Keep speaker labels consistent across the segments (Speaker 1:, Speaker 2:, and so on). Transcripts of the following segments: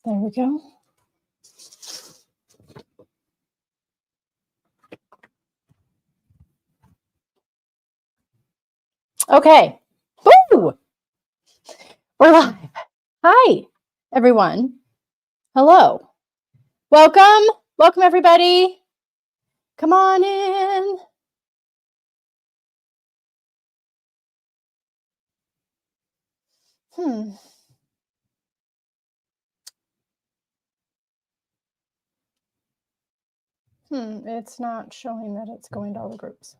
Speaker 1: There we go. Okay. Woo! We're live. Hi, everyone. Hello. Welcome. Welcome, everybody. Come on in. It's not showing that it's going to all the groups.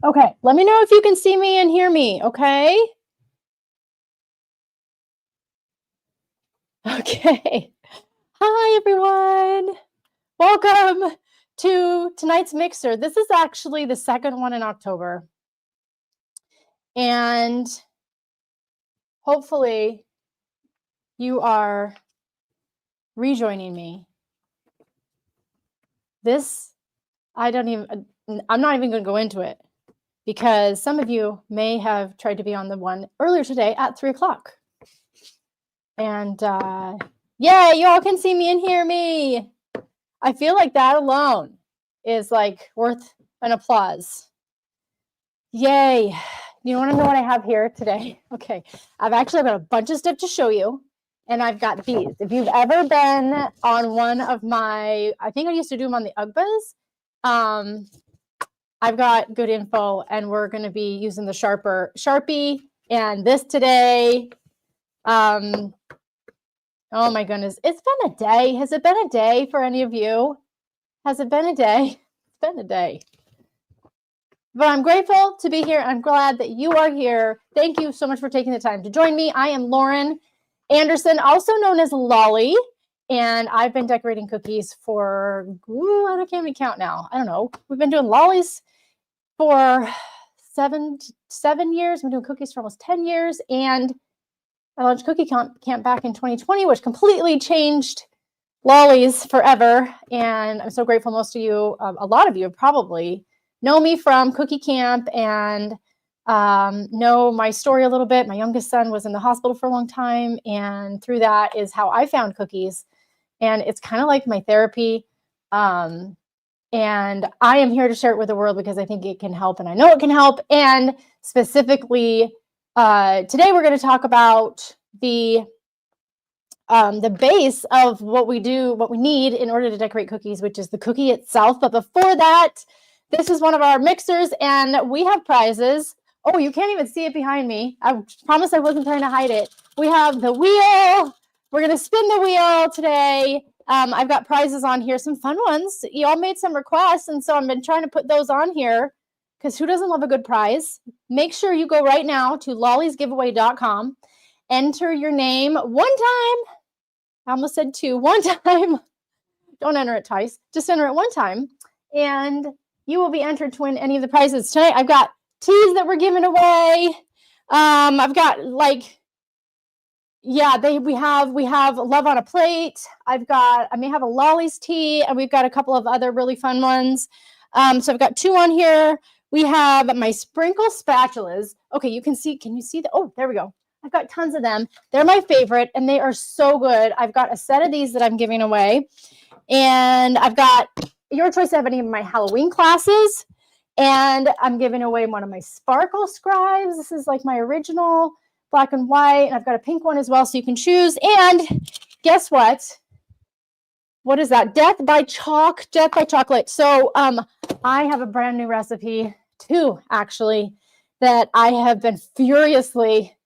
Speaker 1: Okay, let me know if you can see me and hear me, okay? Okay. Hi, everyone. Welcome to tonight's mixer. This is actually the second one in October. And hopefully you are rejoining me. I'm not even going to go into it because some of you may have tried to be on the one earlier today at 3:00. And yeah, you all can see me and hear me. I feel like that alone is like worth an applause. Yay. You want to know what I have here today? Okay. I've got a bunch of stuff to show you. And I've got these. If you've ever been on one of my, I think I used to do them on the UGBAs. I've got good info, and we're going to be using the Sharpie and this today. Oh my goodness. It's been a day. Has it been a day for any of you? Has it been a day? It's been a day. But I'm grateful to be here. I'm glad that you are here. Thank you so much for taking the time to join me. I am Lauren Anderson, also known as Lolly, and I've been decorating cookies for, I can't even count now. I don't know. We've been doing lollies for seven years. I've been doing cookies for almost 10 years, and I launched Cookie Camp back in 2020, which completely changed lollies forever. And I'm so grateful. Most of you, a lot of you probably know me from Cookie Camp and know my story a little bit. My youngest son was in the hospital for a long time, and through that is how I found cookies. And it's kind of like my therapy. And I am here to share it with the world because I think it can help, and I know it can help. And specifically, today we're going to talk about the base of what we need in order to decorate cookies, which is the cookie itself. But before that, this is one of our mixers, and we have prizes. Oh, you can't even see it behind me. I promise I wasn't trying to hide it. We have the wheel. We're going to spin the wheel today. I've got prizes on here, some fun ones. You all made some requests, and so I've been trying to put those on here because who doesn't love a good prize? Make sure you go right now to lollysgiveaway.com. Enter your name one time. I almost said two. One time. Don't enter it twice. Just enter it one time, and you will be entered to win any of the prizes. Tonight, I've got teas that we're giving away. I've got we have Love on a Plate. I may have a Lolly's tea, and we've got a couple of other really fun ones. So I've got two on here. We have my sprinkle spatulas. Okay, can you see oh, there we go. I've got tons of them. They're my favorite, and they are so good. I've got a set of these that I'm giving away, and I've got your choice to have any of my Halloween classes, and I'm giving away one of my sparkle scribes. This is like my original black and white, and I've got a pink one as well, so you can choose. And guess what? What is that? Death by chocolate. So I have a brand new recipe too, actually, that I have been furiously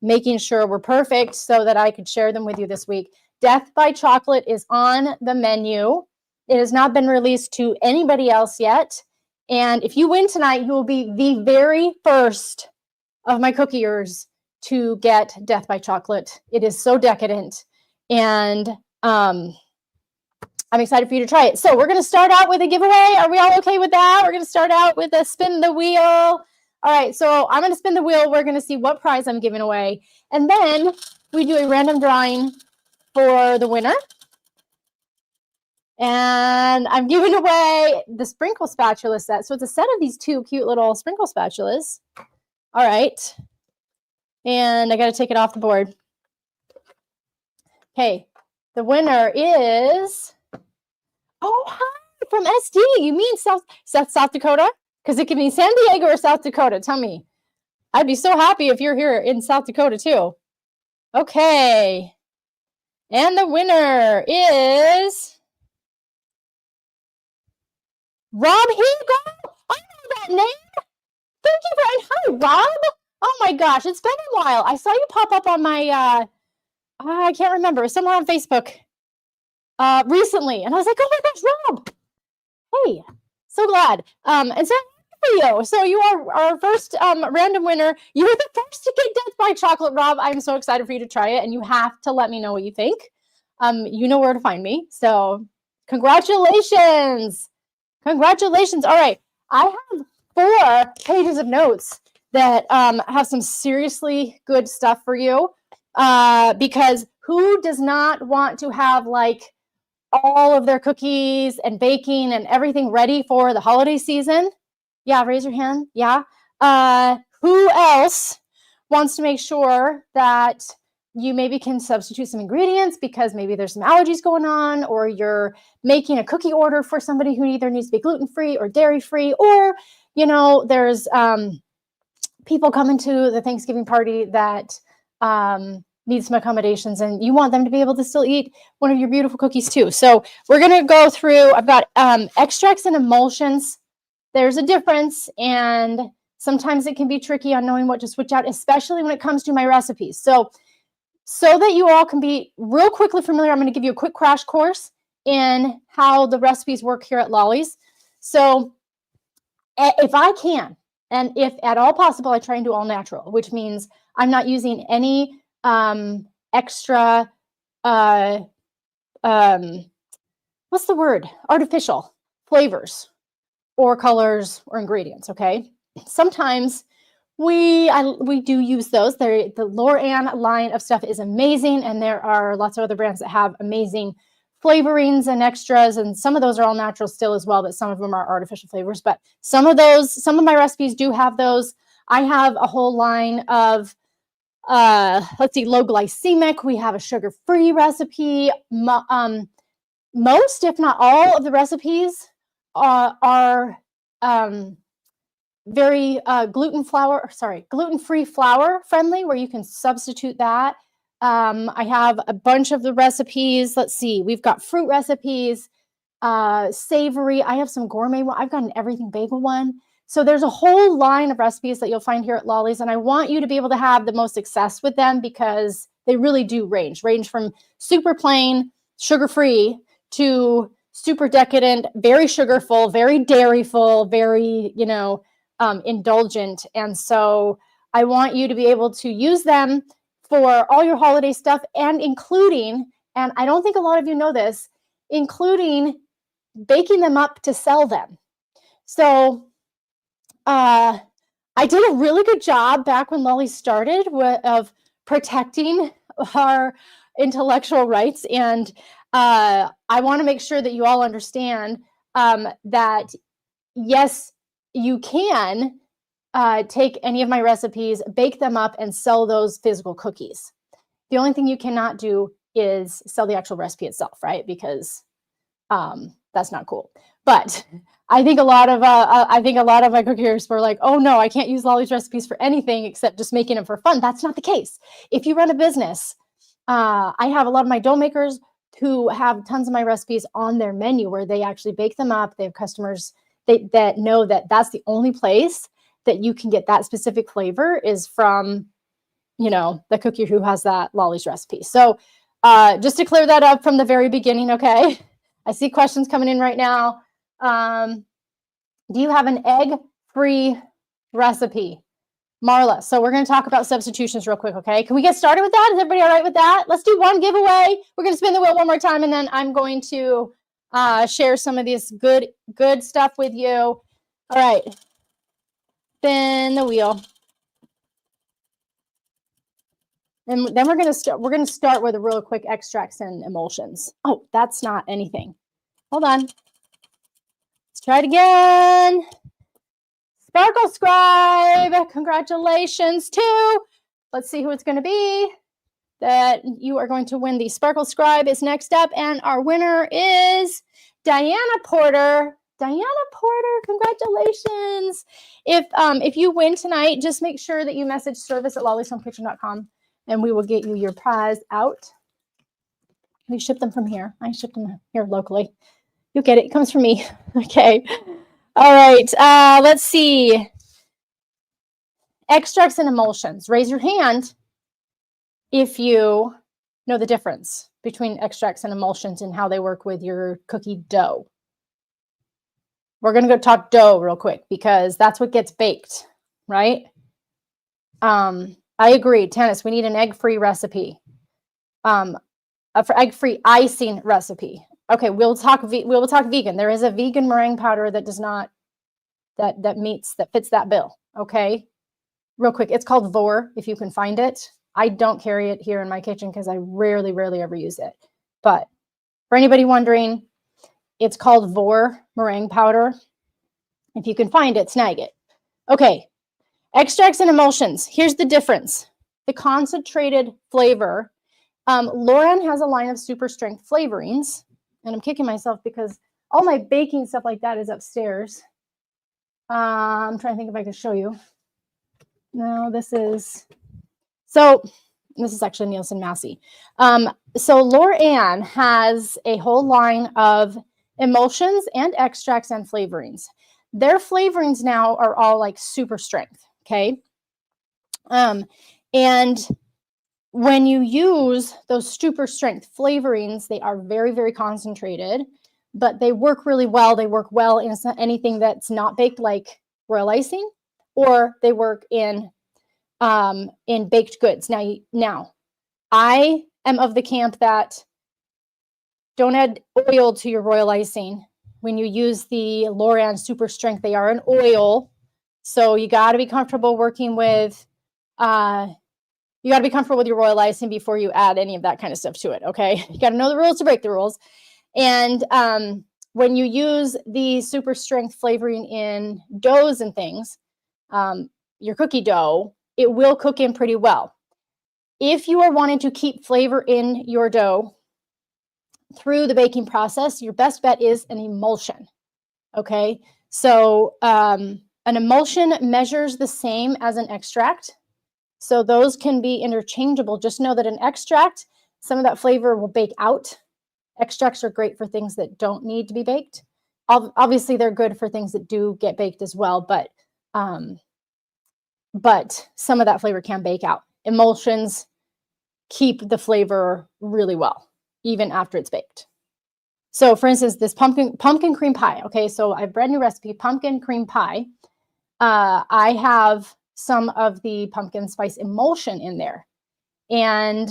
Speaker 1: making sure were perfect so that I could share them with you this week. Death by Chocolate is on the menu. It has not been released to anybody else yet. And if you win tonight, you will be the very first of my cookiers to get Death by Chocolate. It is so decadent. And I'm excited for you to try it. So we're going to start out with a giveaway. Are we all okay with that? We're going to start out with a spin the wheel. All right, so I'm going to spin the wheel. We're going to see what prize I'm giving away. And then we do a random drawing for the winner. And I'm giving away the sprinkle spatula set. So it's a set of these two cute little sprinkle spatulas. All right. And I got to take it off the board. Okay. The winner is, oh, hi, from SD. You mean South Dakota? Because it can be San Diego or South Dakota. Tell me. I'd be so happy if you're here in South Dakota too. Okay. And the winner is Rob Hugo. I know that name. Thank you for, hi, Rob. Oh my gosh, it's been a while. I saw you pop up on my, I can't remember, somewhere on Facebook recently. And I was like, oh my gosh, Rob. Hey, so glad. And so for you. So you are our first random winner. You were the first to get Death by Chocolate, Rob. I'm so excited for you to try it, and you have to let me know what you think. You know where to find me. So congratulations. Congratulations. All right. I have 4 pages of notes that have some seriously good stuff for you. Because who does not want to have like all of their cookies and baking and everything ready for the holiday season? Yeah, raise your hand. Yeah. Who else wants to make sure that you maybe can substitute some ingredients because maybe there's some allergies going on, or you're making a cookie order for somebody who either needs to be gluten-free or dairy-free, or, you know, there's people coming to the Thanksgiving party that need some accommodations, and you want them to be able to still eat one of your beautiful cookies too. So we're going to go through, I've got extracts and emulsions. There's a difference, and sometimes it can be tricky on knowing what to switch out, especially when it comes to my recipes. So that you all can be real quickly familiar, I'm going to give you a quick crash course in how the recipes work here at Lolly's. So if I can, and if at all possible, I try and do all natural, which means I'm not using any extra, what's the word? Artificial flavors or colors or ingredients, okay? Sometimes we do use those. The Loran line of stuff is amazing, and there are lots of other brands that have amazing flavorings and extras, and some of those are all natural still as well, but some of them are artificial flavors. But some of my recipes do have those. I have a whole line of, let's see, low glycemic. We have a sugar-free recipe. Most, if not all, of the recipes are very gluten-free flour friendly, where you can substitute that. I have a bunch of the recipes. Let's see, we've got fruit recipes, savory. I have some gourmet one. I've got an everything bagel one. So there's a whole line of recipes that you'll find here at Lolly's, and I want you to be able to have the most success with them because they really do range from super plain, sugar-free to super decadent, very sugarful, very dairyful, very, indulgent. And so I want you to be able to use them for all your holiday stuff, and including, and I don't think a lot of you know this, including baking them up to sell them. So I did a really good job back when Lolly started of protecting our intellectual rights. And I want to make sure that you all understand that, yes, you can take any of my recipes, bake them up, and sell those physical cookies. The only thing you cannot do is sell the actual recipe itself, right? Because that's not cool. But I think a lot of my cookiers were like, oh no, I can't use Lolly's recipes for anything except just making them for fun. That's not the case. If you run a business, I have a lot of my dough makers who have tons of my recipes on their menu where they actually bake them up. They have customers that know that that's the only place that you can get that specific flavor is from, the cookie who has that Lolly's recipe. So just to clear that up from the very beginning, okay? I see questions coming in right now. Do you have an egg-free recipe? Marla, so we're going to talk about substitutions real quick, okay? Can we get started with that? Is everybody all right with that? Let's do one giveaway. We're going to spin the wheel one more time, and then I'm going to share some of this good stuff with you. All right. Spin the wheel. And then we're going to start with a real quick extracts and emulsions. Oh, that's not anything. Hold on. Let's try it again. Sparkle Scribe, congratulations too. Let's see who it's going to be. That you are going to win. The Sparkle Scribe is next up, and our winner is Diana Porter. Diana Porter, congratulations. If you win tonight, just make sure that you message service@lollyshomekitchen.com and we will get you your prize out. We ship them from here. I ship them here locally. You'll get it. It comes from me. Okay. All right. Let's see. Extracts and emulsions. Raise your hand if you know the difference between extracts and emulsions and how they work with your cookie dough. We're going to go talk dough real quick because that's what gets baked, right? I agree. Tennis, we need an egg-free recipe. For egg-free icing recipe. Okay, we'll talk vegan. There is a vegan meringue powder that does not that fits that bill. Okay, real quick, it's called Vor if you can find it. I don't carry it here in my kitchen because I rarely ever use it. But for anybody wondering, it's called Vor meringue powder. If you can find it, snag it. Okay, extracts and emulsions. Here's the difference. The concentrated flavor. Lauren has a line of super strength flavorings, and I'm kicking myself because all my baking stuff like that is upstairs. I'm trying to think if I can show you. No, this is actually Nielsen Massey. So Lauren has a whole line of emulsions and extracts and flavorings. Their flavorings now are all like super strength, okay? And when you use those super strength flavorings, they are very concentrated, but they work really well. They work well in anything that's not baked, like royal icing, or they work in baked goods. Now, I am of the camp that don't add oil to your royal icing. When you use the Lauren super strength, they are an oil, so you got to be comfortable working with. You got to be comfortable with your royal icing before you add any of that kind of stuff to it, okay? You got to know the rules to break the rules. And when you use the super strength flavoring in doughs and things, your cookie dough, it will cook in pretty well. If you are wanting to keep flavor in your dough through the baking process, your best bet is an emulsion, okay? So an emulsion measures the same as an extract. So those can be interchangeable. Just know that an extract, some of that flavor will bake out. Extracts are great for things that don't need to be baked. Obviously, they're good for things that do get baked as well, but some of that flavor can bake out. Emulsions keep the flavor really well, even after it's baked. So for instance, this pumpkin cream pie. Okay, so I have a brand new recipe, pumpkin cream pie. I have some of the pumpkin spice emulsion in there. And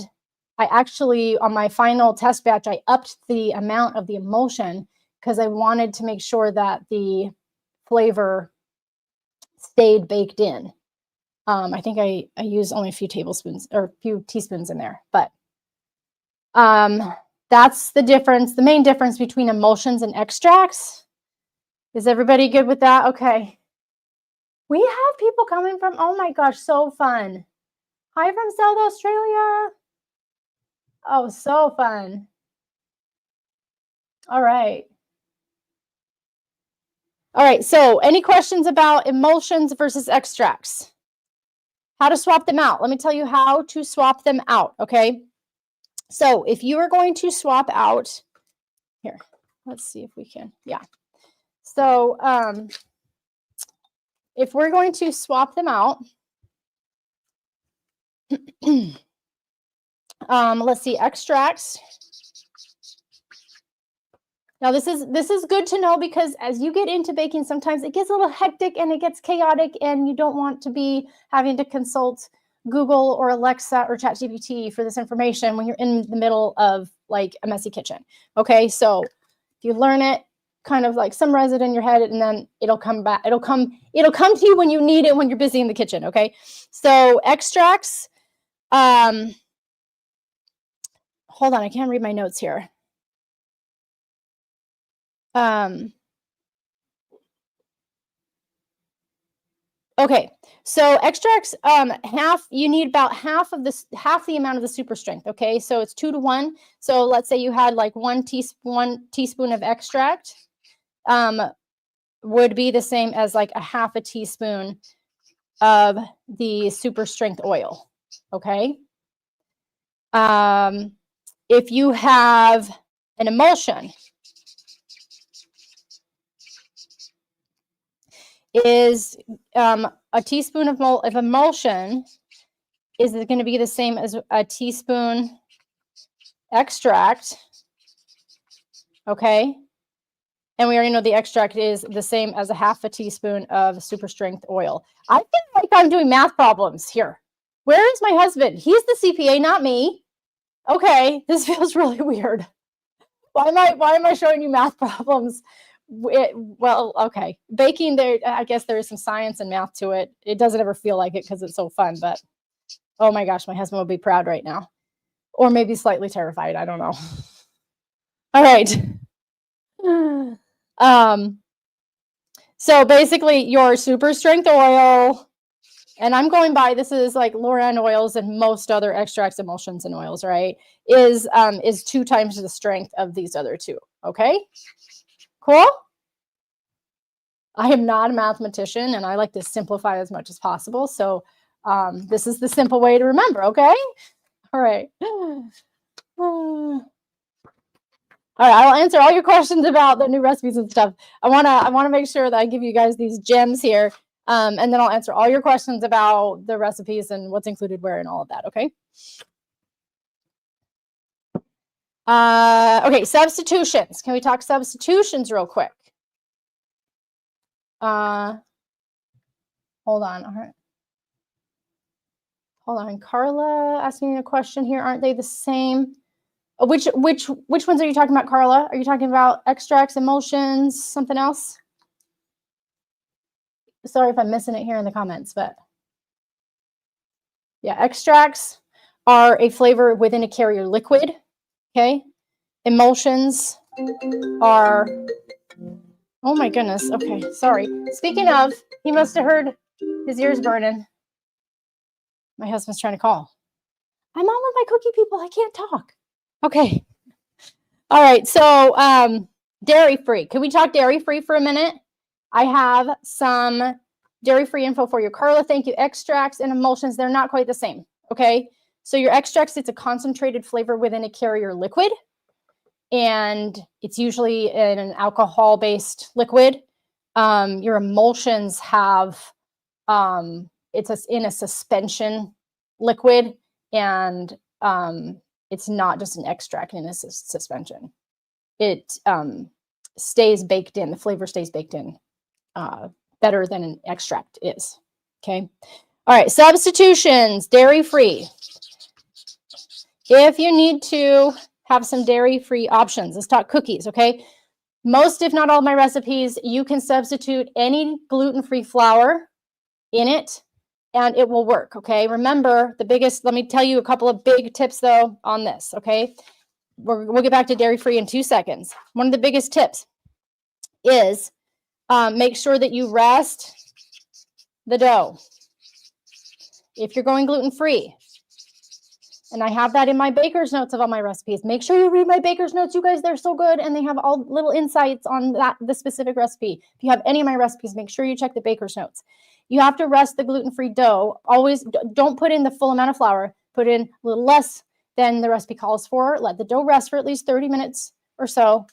Speaker 1: I actually, on my final test batch, I upped the amount of the emulsion because I wanted to make sure that the flavor stayed baked in. I think I used only a few tablespoons or a few teaspoons in there, but that's the difference, the main difference between emulsions and extracts. Is everybody good with that? Okay. We have people coming from, oh my gosh, so fun. Hi from South Australia. Oh, so fun. All right. All right, so any questions about emulsions versus extracts? How to swap them out? Let me tell you how to swap them out, okay? So if you are going to swap out, here, let's see if we can, yeah. So if we're going to swap them out, let's see, extracts. Now this is good to know because as you get into baking, sometimes it gets a little hectic and it gets chaotic and you don't want to be having to consult Google or Alexa or ChatGPT for this information when you're in the middle of like a messy kitchen. Okay, so if you learn it, kind of like summarize it in your head, and then it'll come back. It'll come to you when you need it when you're busy in the kitchen. Okay, so extracts. Hold on, I can't read my notes here. Okay, so extracts, you need about half the amount of the super strength. Okay, so it's 2 to 1. So let's say you had like one teaspoon of extract, would be the same as like a half a teaspoon of the super strength oil. Okay. If you have an emulsion, is a teaspoon of emulsion is going to be the same as a teaspoon extract. Okay. And we already know the extract is the same as a half a teaspoon of super strength oil. I feel like I'm doing math problems here. Where is my husband? He's the CPA, not me. Okay, this feels really weird. Why am I showing you math problems? Well, okay. Baking, there, I guess there is some science and math to it. It doesn't ever feel like it because it's so fun, but oh my gosh, my husband will be proud right now. Or maybe slightly terrified. I don't know. All right. So basically your super strength oil, and I'm going by, this is like Loran oils and most other extracts, emulsions, and oils, right? Is 2 times the strength of these other two. Okay, cool. I am not a mathematician, and I like to simplify as much as possible. So this is the simple way to remember. Okay, all right. All right, I'll answer all your questions about the new recipes and stuff. I wanna make sure that I give you guys these gems here, and then I'll answer all your questions about the recipes and what's included where and all of that. Okay. Okay, substitutions. Can we talk substitutions real quick? Hold on. All right. Hold on. Carla asking a question here. Aren't they the same? Which ones are you talking about, Carla? Are you talking about extracts, emulsions, something else? Sorry if I'm missing it here in the comments, but yeah, extracts are a flavor within a carrier liquid. Okay. Emulsions are, oh my goodness. Okay, sorry. Speaking of, he must have heard his ears burning. My husband's trying to call. I'm on with my cookie people. I can't talk. Okay. All right. So dairy-free. Can we talk dairy-free for a minute? I have some dairy-free info for you. Carla, thank you. Extracts and emulsions, they're not quite the same. Okay. So your extracts, it's a concentrated flavor within a carrier liquid. And it's usually in an alcohol-based liquid. Your emulsions have, it's in a suspension liquid, and it's not just an extract in a suspension. It stays baked in, the flavor stays baked in better than an extract is. Okay. All right, substitutions, dairy-free. If you need to have some dairy-free options, let's talk cookies, okay? Most, if not all, of my recipes, you can substitute any gluten-free flour in it, and it will work, okay? Remember, let me tell you a couple of big tips, though, on this, okay? We'll get back to dairy-free in 2 seconds. One of the biggest tips is make sure that you rest the dough. If you're going gluten-free, and I have that in my baker's notes of all my recipes. Make sure you read my baker's notes, you guys. They're so good, and they have all little insights on the specific recipe. If you have any of my recipes, make sure you check the baker's notes. You have to rest the gluten-free dough. Always don't put in the full amount of flour. Put in a little less than the recipe calls for. Let the dough rest for at least 30 minutes or so,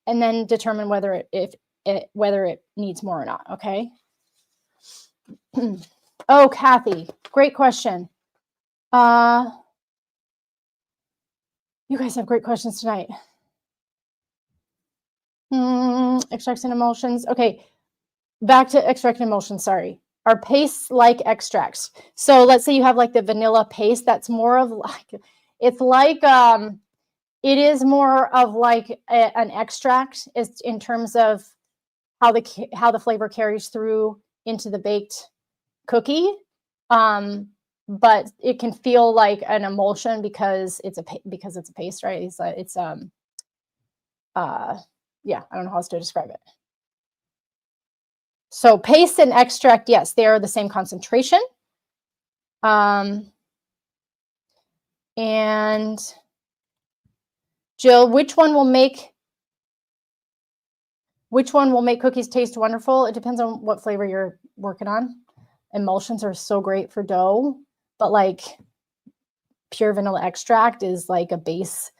Speaker 1: and then determine whether it needs more or not. Okay. Oh, Kathy, great question. You guys have great questions tonight. Extracts and emulsions. Okay, back to extract and emulsions, sorry. Are pastes like extracts? So let's say you have like the vanilla paste, that's more of like, it's like, it is more of like an extract is in terms of how the flavor carries through into the baked cookie. But it can feel like an emulsion because it's a paste, right? Yeah, I don't know how else to describe it. So paste and extract, yes, they are the same concentration. And Jill, which one will make cookies taste wonderful? It depends on what flavor you're working on. Emulsions are so great for dough, but like pure vanilla extract is like a base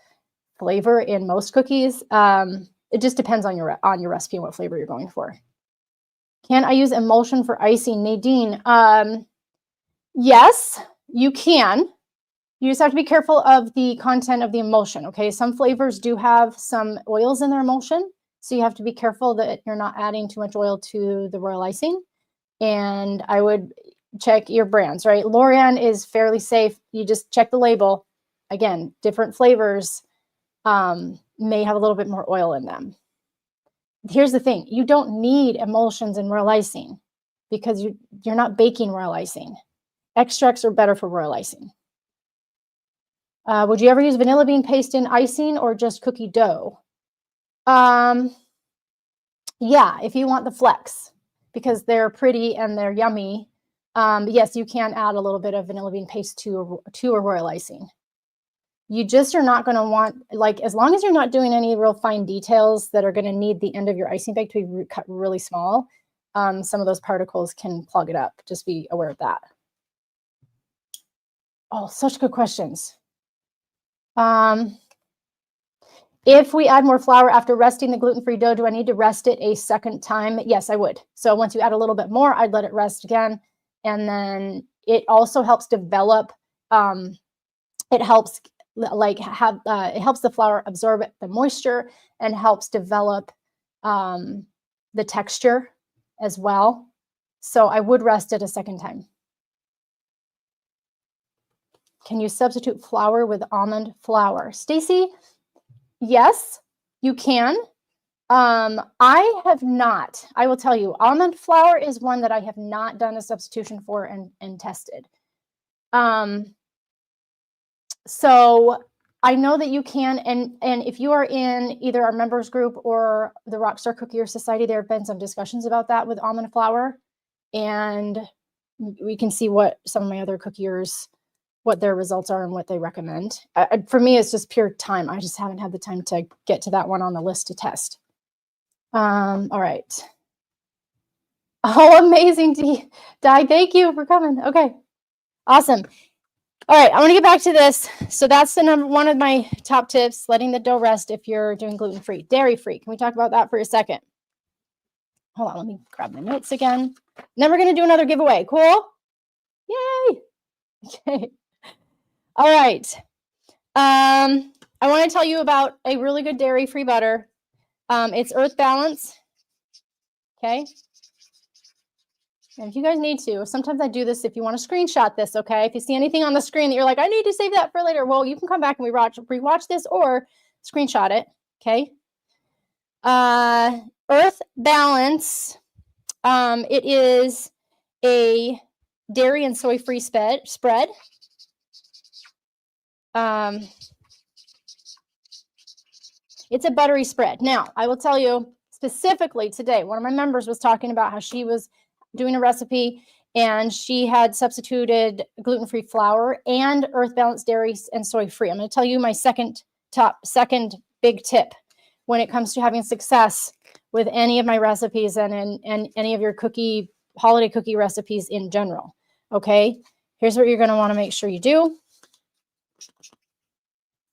Speaker 1: flavor in most cookies. It just depends on your recipe and what flavor you're going for. Can I use emulsion for icing, Nadine? Yes, you can. You just have to be careful of the content of the emulsion, okay? Some flavors do have some oils in their emulsion, so you have to be careful that you're not adding too much oil to the royal icing. And I would check your brands, right? Lorian is fairly safe. You just check the label. Again, different flavors may have a little bit more oil in them. Here's the thing. You don't need emulsions in royal icing because you're not baking royal icing. Extracts are better for royal icing. Would you ever use vanilla bean paste in icing or just cookie dough? Yeah, if you want the flecks, because they're pretty and they're yummy. Yes, you can add a little bit of vanilla bean paste to a royal icing. You just are not going to want, like, as long as you're not doing any real fine details that are going to need the end of your icing bag to be cut really small, some of those particles can plug it up. Just be aware of that. Oh, such good questions. If we add more flour after resting the gluten-free dough, do I need to rest it a second time? Yes, I would. So once you add a little bit more, I'd let it rest again. And then it also helps develop, it helps it helps the flour absorb the moisture and helps develop the texture as well. So I would rest it a second time. Can you substitute flour with almond flour? Stacy, yes, you can. I have not. I will tell you, almond flour is one that I have not done a substitution for and tested. So I know that you can, and if you are in either our members group or the Rockstar Cookier Society, there have been some discussions about that with almond flour, and we can see what some of my other cookiers, what their results are and what they recommend. For me, it's just pure time. I just haven't had the time to get to that one on the list to test. All right. Oh, amazing, Di. Thank you for coming. Okay, awesome. All right, I want to get back to this. So that's the one of my top tips, letting the dough rest if you're doing gluten-free. Dairy-free, can we talk about that for a second? Hold on, let me grab my notes again. Then we're going to do another giveaway. Cool? Yay! Okay. All right. I want to tell you about a really good dairy-free butter. It's Earth Balance. Okay. And if you guys need to, sometimes I do this if you want to screenshot this, okay? If you see anything on the screen that you're like, I need to save that for later, well, you can come back and rewatch this or screenshot it, okay? Earth Balance. It is a dairy and soy-free spread. It's a buttery spread. Now, I will tell you specifically today, one of my members was talking about how she was doing a recipe and she had substituted gluten-free flour and Earth Balance dairy and soy-free. I'm going to tell you my second big tip when it comes to having success with any of my recipes and any of your holiday cookie recipes in general. Okay, here's what you're going to want to make sure you do.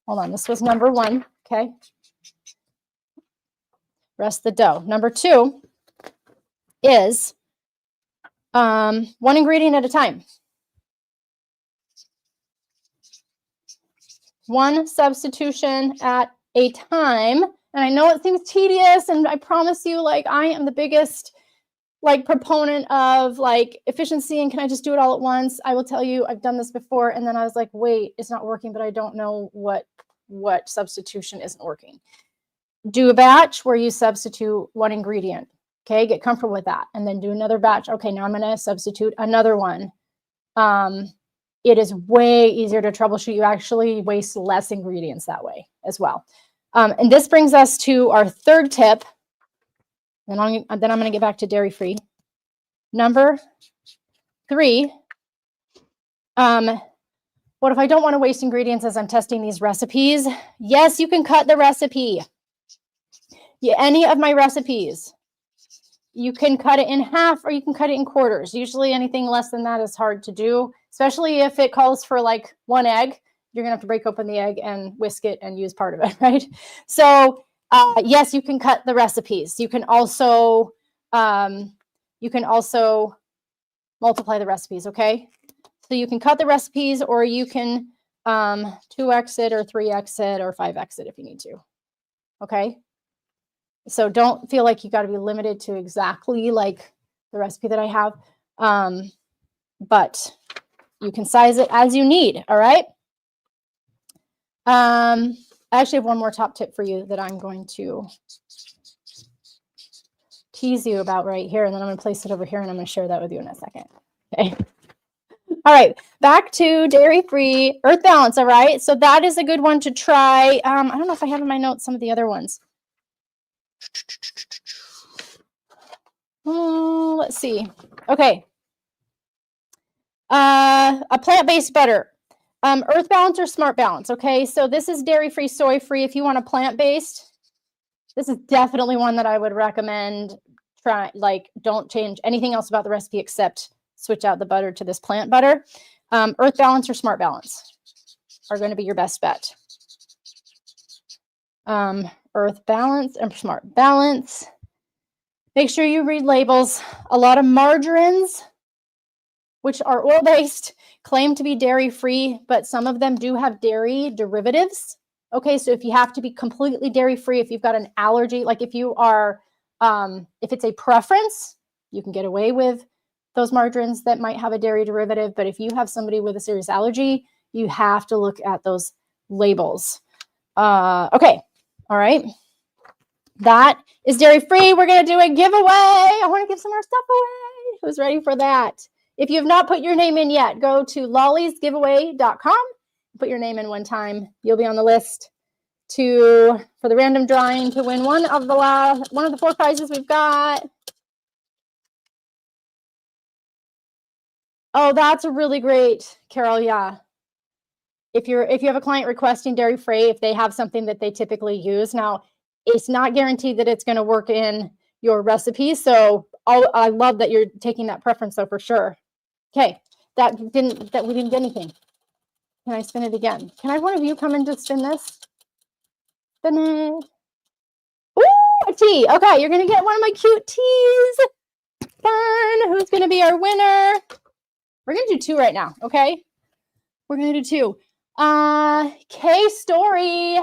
Speaker 1: Hold on, this was number one. Okay. Rest the dough. Number two is one ingredient at a time. One substitution at a time. And I know it seems tedious, and I promise you, like, I am the biggest proponent of efficiency and can I just do it all at once? I will tell you, I've done this before, and then I was like, wait, it's not working, but I don't know what substitution isn't working. Do a batch where you substitute one ingredient. Okay, get comfortable with that. And then do another batch. Okay, now I'm going to substitute another one. It is way easier to troubleshoot. You actually waste less ingredients that way as well. And this brings us to our third tip. And then I'm going to get back to dairy-free. Number 3, what if I don't want to waste ingredients as I'm testing these recipes? Yes, you can cut the recipe. Any of my recipes, you can cut it in half or you can cut it in quarters. Usually anything less than that is hard to do, especially if it calls for like 1 egg. You're going to have to break open the egg and whisk it and use part of it, right? So yes, you can cut the recipes. You can also multiply the recipes, okay? So you can cut the recipes or you can 2x it or 3x it or 5x it if you need to, okay? So don't feel like you got to be limited to exactly like the recipe that I have, but you can size it as you need, all right? I actually have one more top tip for you that I'm going to tease you about right here, and then I'm going to place it over here, and I'm going to share that with you in a second, okay? All right, back to dairy-free Earth Balance, all right? So that is a good one to try. I don't know if I have in my notes some of the other ones. Let's see. Okay. A plant-based butter. Earth Balance or Smart Balance, okay? So this is dairy-free, soy-free. If you want a plant-based, this is definitely one that I would recommend. Try, like, don't change anything else about the recipe except switch out the butter to this plant butter. Earth Balance or Smart Balance are going to be your best bet. Earth Balance and Smart Balance. Make sure you read labels. A lot of margarines, which are oil-based, claim to be dairy-free, but some of them do have dairy derivatives. Okay, so if you have to be completely dairy-free, if you've got an allergy, like if you are, if it's a preference, you can get away with those margarines that might have a dairy derivative. But if you have somebody with a serious allergy, you have to look at those labels. Okay, all right. That is dairy-free. We're going to do a giveaway. I want to give some more stuff away. Who's ready for that? If you have not put your name in yet, go to lollysgiveaway.com. Put your name in one time. You'll be on the list for the random drawing to win one of the 4 prizes we've got. Oh, that's a really great, Carol. Yeah. If you have a client requesting dairy-free, if they have something that they typically use, now it's not guaranteed that it's going to work in your recipe. So I love that you're taking that preference though, for sure. Okay, we didn't get anything. Can I spin it again? Can I have one of you come in to spin this? Spin it. Ooh, a tea. Okay, you're gonna get one of my cute teas. Fun. Who's gonna be our winner? We're gonna do 2 right now. Okay, we're gonna do 2. K-Story.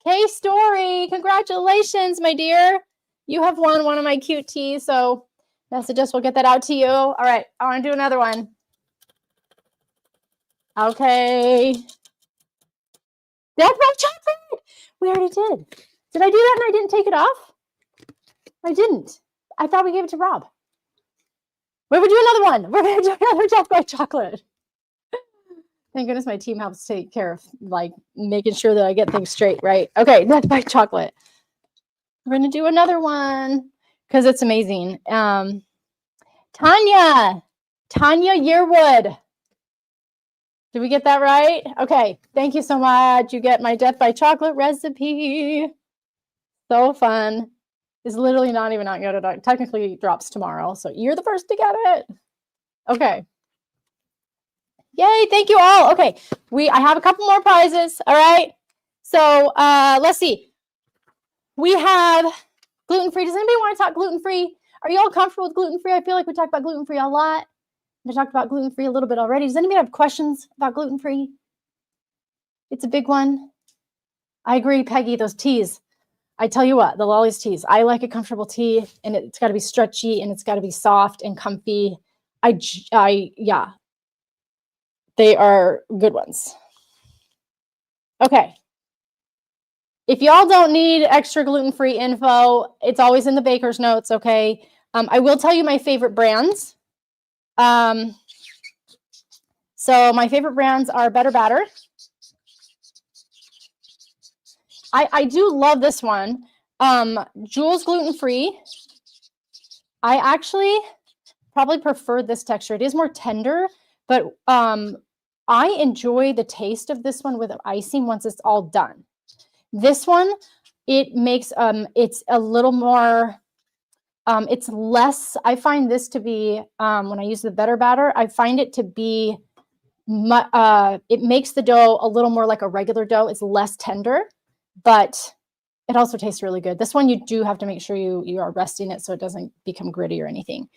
Speaker 1: K-Story. Congratulations, my dear. You have won one of my cute teas. So message us. We'll get that out to you. All right, I want to do another one. Okay. Death by chocolate. We already did. Did I do that and I didn't take it off? I didn't. I thought we gave it to Rob. We would do another one. We're going to do another Death by chocolate. Thank goodness my team helps take care of like making sure that I get things straight, right? Okay, Death by chocolate. We're going to do another one because it's amazing. Tanya Yearwood. Did we get that right? Okay, thank you so much. You get my Death by chocolate recipe. So fun. It's literally not even out yet. It technically drops tomorrow, so you're the first to get it. Okay. Yay, thank you all. Okay, I have a couple more prizes, all right? So let's see. We have gluten-free. Does anybody want to talk gluten-free? Are you all comfortable with gluten-free? I feel like we talked about gluten-free a lot. I talked about gluten-free a little bit already. Does anybody have questions about gluten-free? It's a big one. I agree, Peggy, those teas. I tell you what, the Lolly's teas. I like a comfortable tea, and it's got to be stretchy, and it's got to be soft and comfy. Yeah, they are good ones. Okay. If y'all don't need extra gluten-free info, it's always in the baker's notes, okay? I will tell you my favorite brands. So my favorite brands are Better Batter. I do love this one. Jules gluten-free. probably prefer this texture. It is more tender, but I enjoy the taste of this one with icing once it's all done. This one, it makes it's a little more, it's less, I find this to be, when I use the better batter, I find it to be, it makes the dough a little more like a regular dough. It's less tender, but it also tastes really good. This one, you do have to make sure you are resting it so it doesn't become gritty or anything.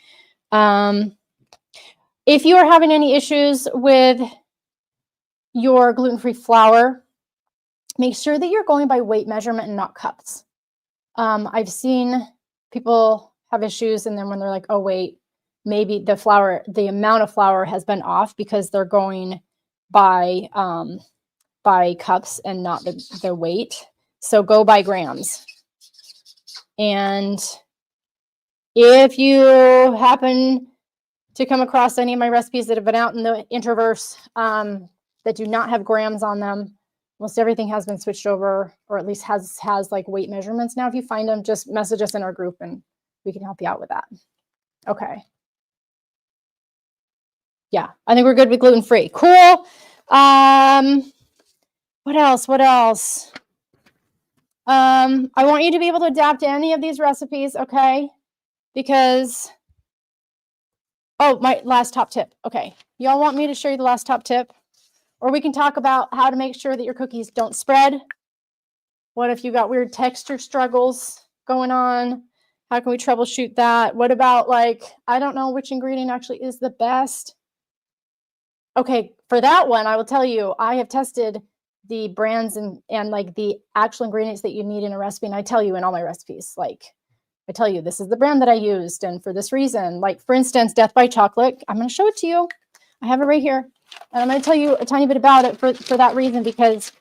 Speaker 1: If you are having any issues with your gluten-free flour, make sure that you're going by weight measurement and not cups. I've seen people have issues, and then when they're like, oh, wait, maybe the amount of flour has been off because they're going by cups and not the weight. So go by grams. And if you happen to come across any of my recipes that have been out in the interverse that do not have grams on them, most everything has been switched over, or at least has like weight measurements now. If you find them, just message us in our group and we can help you out with that. Okay. Yeah, I think we're good with gluten-free. Cool. What else? What else? I want you to be able to adapt to any of these recipes, okay? Because, oh, my last top tip. Okay, y'all want me to show you the last top tip? Or we can talk about how to make sure that your cookies don't spread. What if you got weird texture struggles going on? How can we troubleshoot that? What about, like, I don't know which ingredient actually is the best. Okay, for that one, I will tell you, I have tested the brands and like the actual ingredients that you need in a recipe. And I tell you in all my recipes, like I tell you, this is the brand that I used. And for this reason, like for instance, Death by Chocolate, I'm going to show it to you. I have it right here. And I'm going to tell you a tiny bit about it for that reason, because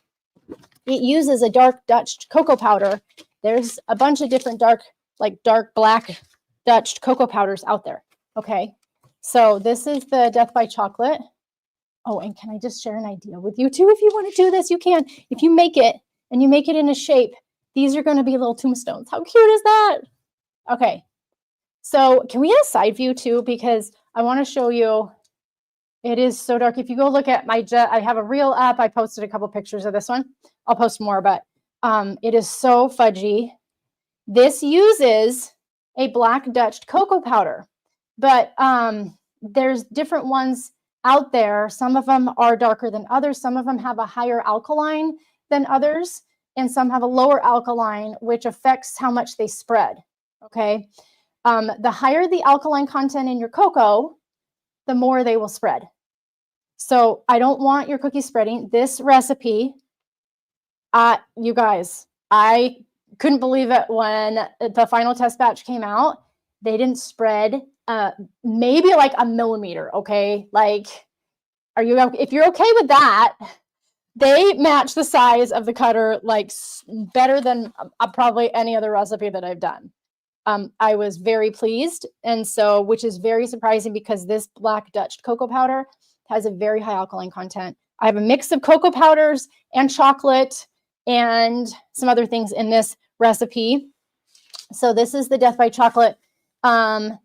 Speaker 1: it uses a dark Dutch cocoa powder. There's a bunch of different dark black Dutch cocoa powders out there. Okay. So this is the Death by Chocolate. Oh, and can I just share an idea with you too? If you want to do this, you can. If you make it and you make it in a shape, these are going to be little tombstones. How cute is that? Okay. So can we get a side view too? Because I want to show you, it is so dark. If you go look at my I have a reel up. I posted a couple pictures of this one. I'll post more, but it is so fudgy. This uses a black Dutch cocoa powder, but there's different ones out there. Some of them are darker than others. Some of them have a higher alkaline than others, and some have a lower alkaline, which affects how much they spread. Okay. The higher the alkaline content in your cocoa, the more they will spread. So I don't want your cookies spreading. This recipe, you guys, I couldn't believe it when the final test batch came out. They didn't spread maybe like a millimeter. Okay. Like, if you're okay with that, they match the size of the cutter like better than probably any other recipe that I've done. I was very pleased. And so, which is very surprising because this black Dutch cocoa powder has a very high alkaline content. I have a mix of cocoa powders and chocolate and some other things in this recipe. So this is the Death by Chocolate. And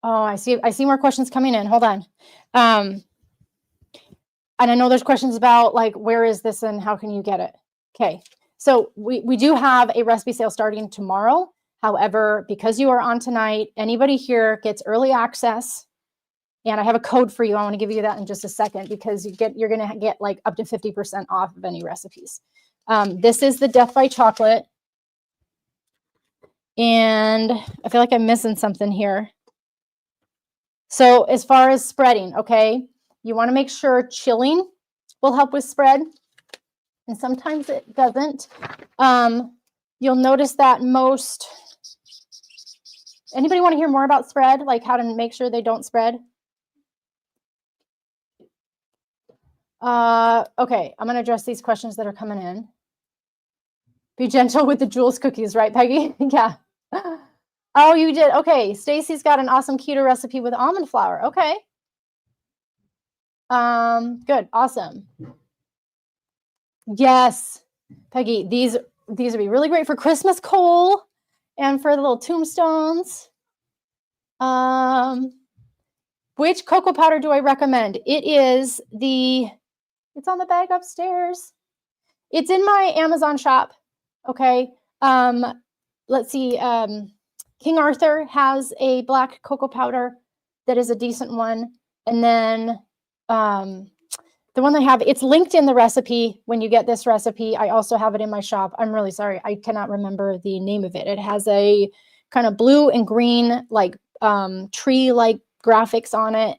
Speaker 1: oh, I see more questions coming in. Hold on. And I know there's questions about like, where is this and how can you get it? Okay. So we do have a recipe sale starting tomorrow. However, because you are on tonight, anybody here gets early access. And I have a code for you. I want to give you that in just a second because you're going to get like up to 50% off of any recipes. This is the Death by Chocolate. And I feel like I'm missing something here. So as far as spreading, okay, you want to make sure chilling will help with spread. And sometimes it doesn't. You'll notice that anybody want to hear more about spread? Like how to make sure they don't spread? Okay, I'm going to address these questions that are coming in. Be gentle with the Jules cookies, right, Peggy? Yeah. Oh, you did. Okay, Stacy's got an awesome keto recipe with almond flour. Okay. Good. Awesome. Yes, Peggy, these would be really great for Christmas, Cole. And for the little tombstones, which cocoa powder do I recommend? It's on the bag upstairs. It's in my Amazon shop. Okay. Let's see. King Arthur has a black cocoa powder that is a decent one. And then the one I have, it's linked in the recipe. When you get this recipe, I also have it in my shop. I'm really sorry. I cannot remember the name of it. It has a kind of blue and green, like tree-like graphics on it.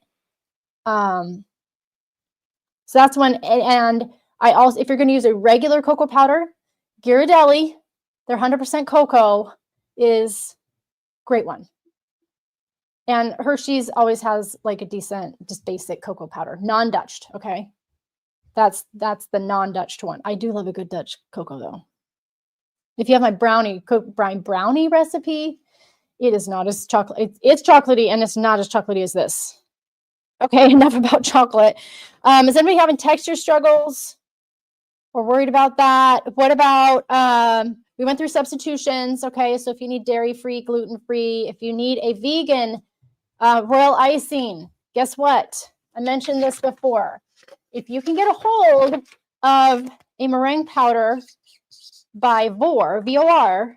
Speaker 1: So that's one. And I also, if you're going to use a regular cocoa powder, Ghirardelli, their 100% cocoa is a great one. And Hershey's always has like a decent, just basic cocoa powder, non-Dutched. Okay. That's the non-Dutched one. I do love a good Dutch cocoa though. If you have my brownie recipe, it is not as chocolate. It's chocolatey and it's not as chocolatey as this. Okay, enough about chocolate. Is anybody having texture struggles or worried about that? What about, we went through substitutions. Okay, so if you need dairy-free, gluten-free, if you need a vegan royal icing, guess what? I mentioned this before. If you can get a hold of a meringue powder by Vor, V-O-R,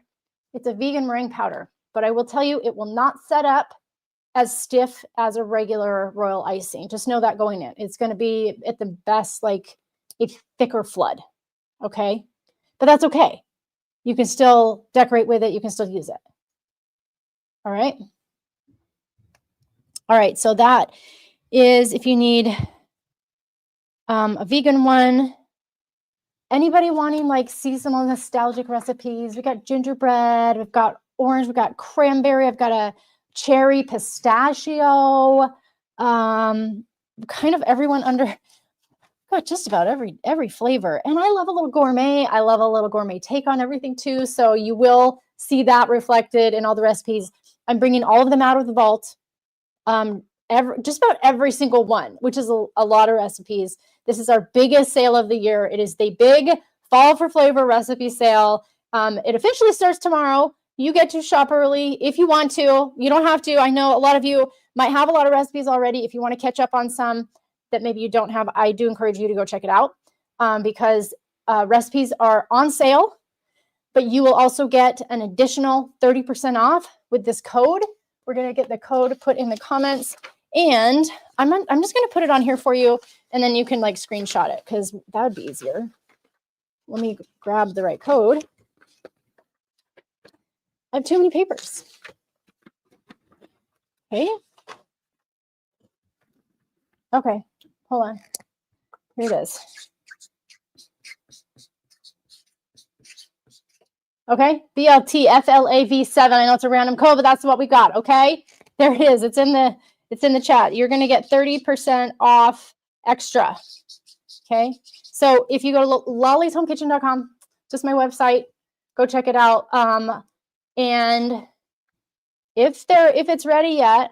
Speaker 1: it's a vegan meringue powder. But I will tell you, it will not set up as stiff as a regular royal icing. Just know that going in. It's going to be at the best, like a thicker flood. Okay. But that's okay. You can still decorate with it. You can still use it. All right. All right. So that is if you need a vegan one. Anybody wanting like seasonal nostalgic recipes? We got gingerbread. We've got orange. We've got cranberry. I've got a cherry pistachio, kind of everyone under, got just about every flavor. And I love a little gourmet. I love a little gourmet take on everything too. So you will see that reflected in all the recipes. I'm bringing all of them out of the vault. Just about every single one, which is a lot of recipes. This is our biggest sale of the year. It is the big Fall for Flavor recipe sale. It officially starts tomorrow. You get to shop early if you want to. You don't have to. I know a lot of you might have a lot of recipes already. If you want to catch up on some that maybe you don't have, I do encourage you to go check it out because recipes are on sale, but you will also get an additional 30% off with this code. We're going to get the code put in the comments, and I'm just going to put it on here for you, and then you can like screenshot it because that would be easier. Let me grab the right code. I have too many papers. Okay. Okay. Hold on. Here it is. Okay. BLTFLAV7. I know it's a random code, but that's what we got. Okay. There it is. It's in the chat. You're going to get 30% off extra. Okay. So if you go to lollyshomekitchen.com, just my website, go check it out. And if it's ready yet,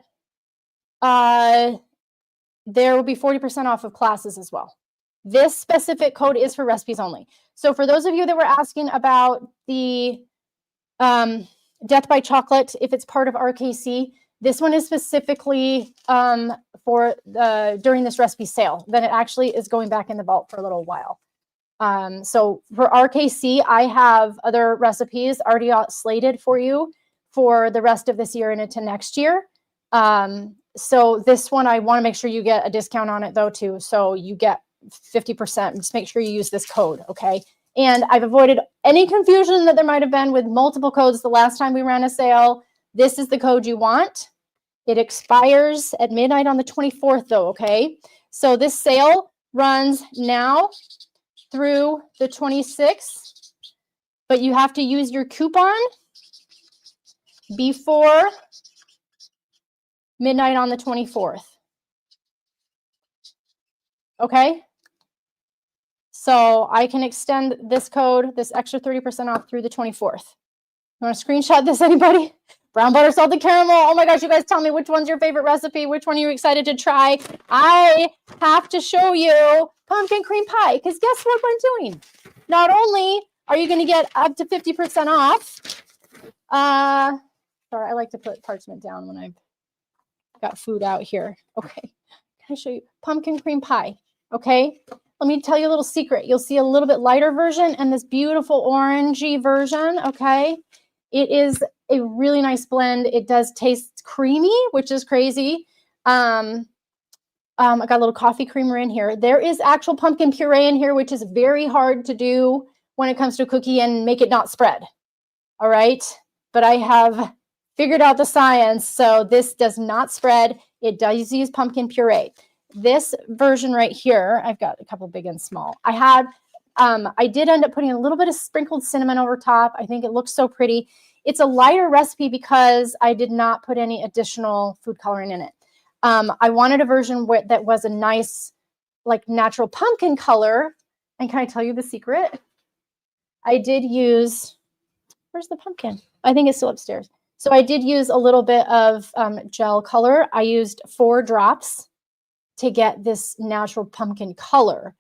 Speaker 1: there will be 40% off of classes as well. This specific code is for recipes only. So for those of you that were asking about the Death by Chocolate, if it's part of RKC, this one is specifically for during this recipe sale. Then it actually is going back in the vault for a little while. So for RKC, I have other recipes already slated for you for the rest of this year and into next year. So this one, I want to make sure you get a discount on it though too. So you get 50%. Just make sure you use this code. Okay. And I've avoided any confusion that there might have been with multiple codes the last time we ran a sale. This is the code you want. It expires at midnight on the 24th though. Okay. So this sale runs now through the 26th, but you have to use your coupon before midnight on the 24th. Okay. So I can extend this code, this extra 30% off through the 24th. You want to screenshot this, anybody? Brown butter, salted caramel. Oh my gosh, you guys tell me which one's your favorite recipe. Which one are you excited to try? I have to show you pumpkin cream pie because guess what we're doing? Not only are you going to get up to 50% off, Sorry, I like to put parchment down when I've got food out here. Okay, can I show you? Pumpkin cream pie, okay? Let me tell you a little secret. You'll see a little bit lighter version and this beautiful orangey version, okay? It is a really nice blend. It does taste creamy, which is crazy. I got a little coffee creamer in here. There is actual pumpkin puree in here, which is very hard to do when it comes to a cookie and make it not spread, all right? But I have figured out the science, so this does not spread. It does use pumpkin puree. This version right here, I've got a couple big and small. I did end up putting a little bit of sprinkled cinnamon over top. I think it looks so pretty. It's a lighter recipe because I did not put any additional food coloring in it. I wanted a version that was a nice, like natural pumpkin color. And can I tell you the secret? I did use, where's the pumpkin? I think it's still upstairs. So I did use a little bit of gel color. I used 4 drops to get this natural pumpkin color.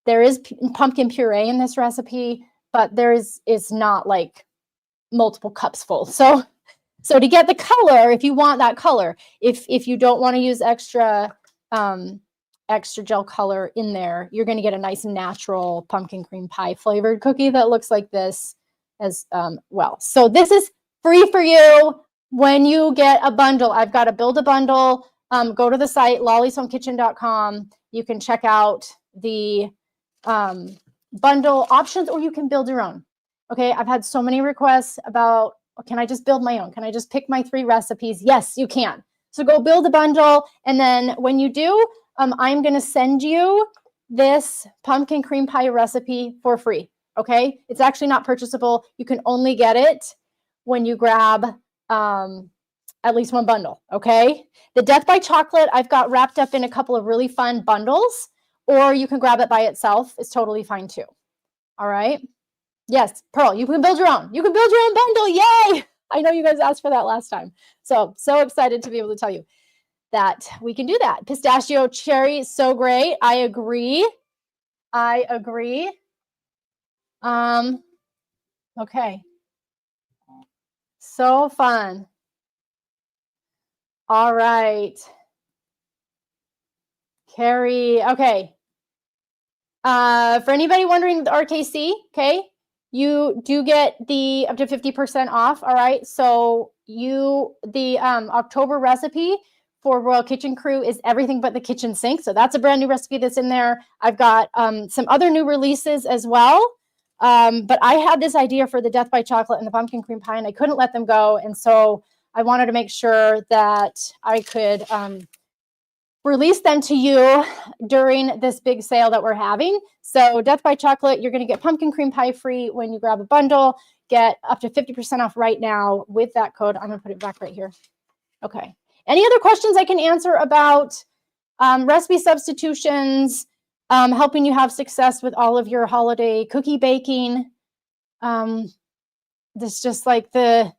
Speaker 1: There is pumpkin puree in this recipe, but it's not like multiple cups full. So to get the color, if you want that color, if you don't want to use extra gel color in there, you're going to get a nice natural pumpkin cream pie flavored cookie that looks like this as well. So this is free for you when you get a bundle. I've got to build a bundle. Go to the site, lollysomekitchen.com. You can check out the bundle options, or you can build your own. Okay, I've had so many requests about, can I just build my own? Can I just pick my 3 recipes? Yes, you can. So go build a bundle. And then when you do, I'm going to send you this pumpkin cream pie recipe for free. Okay, it's actually not purchasable. You can only get it when you grab at least 1 bundle. Okay, the Death by Chocolate I've got wrapped up in a couple of really fun bundles, or you can grab it by itself. It's totally fine too. All right. Yes, Pearl, you can build your own. You can build your own bundle. Yay! I know you guys asked for that last time. So excited to be able to tell you that we can do that. Pistachio cherry, so great. I agree. Okay. So fun. All right. Carrie, okay. For anybody wondering the RKC, okay, you do get the up to 50% off, all right? So the October recipe for Royal Kitchen Crew is everything but the kitchen sink. So that's a brand new recipe that's in there. I've got some other new releases as well. But I had this idea for the Death by Chocolate and the pumpkin cream pie, and I couldn't let them go. And so I wanted to make sure that I could release them to you during this big sale that we're having. So Death by Chocolate, you're going to get pumpkin cream pie free when you grab a bundle. Get up to 50% off right now with that code. I'm going to put it back right here. Okay. Any other questions I can answer about recipe substitutions, helping you have success with all of your holiday cookie baking? This just like the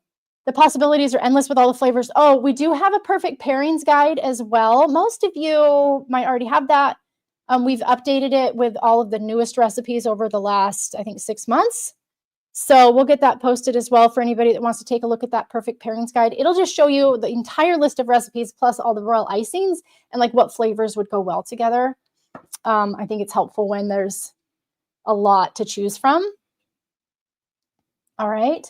Speaker 1: possibilities are endless with all the flavors. Oh, we do have a perfect pairings guide as well. Most of you might already have that. We've updated it with all of the newest recipes over the last, I think, 6 months. So we'll get that posted as well for anybody that wants to take a look at that perfect pairings guide. It'll just show you the entire list of recipes plus all the royal icings and like what flavors would go well together. I think it's helpful when there's a lot to choose from. All right.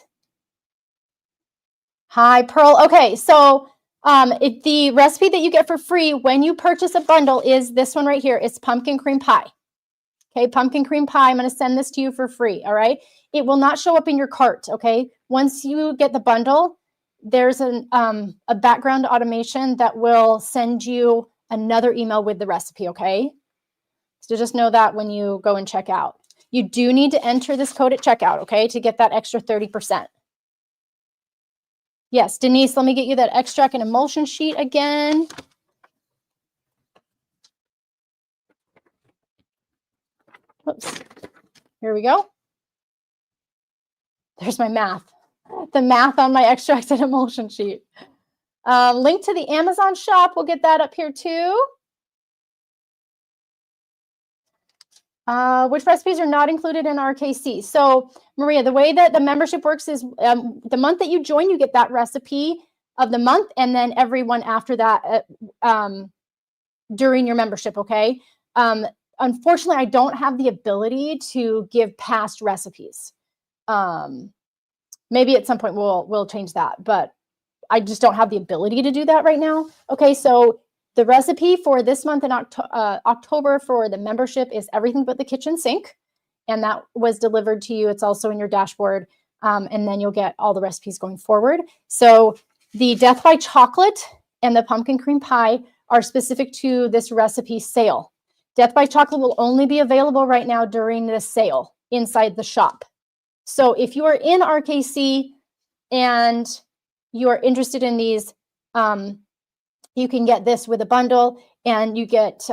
Speaker 1: Hi, Pearl. Okay, so the recipe that you get for free when you purchase a bundle is this one right here. It's pumpkin cream pie. Okay, pumpkin cream pie. I'm going to send this to you for free. All right. It will not show up in your cart. Okay. Once you get the bundle, there's a background automation that will send you another email with the recipe. Okay. So just know that when you go and check out, you do need to enter this code at checkout. Okay, to get that extra 30%. Yes, Denise, let me get you that extract and emulsion sheet again. Oops. Here we go. There's my math. The math on my extract and emulsion sheet. Link to the Amazon shop. We'll get that up here too. Which recipes are not included in RKC? So, Maria, the way that the membership works is the month that you join, you get that recipe of the month, and then everyone after that during your membership, okay? Unfortunately, I don't have the ability to give past recipes. Maybe at some point we'll change that, but I just don't have the ability to do that right now. Okay, so the recipe for this month in October for the membership is everything but the kitchen sink, and that was delivered to you. It's also in your dashboard, and then you'll get all the recipes going forward. So the Death by Chocolate and the pumpkin cream pie are specific to this recipe sale. Death by Chocolate will only be available right now during this sale inside the shop. So if you are in RKC and you are interested in these, you can get this with a bundle, and you get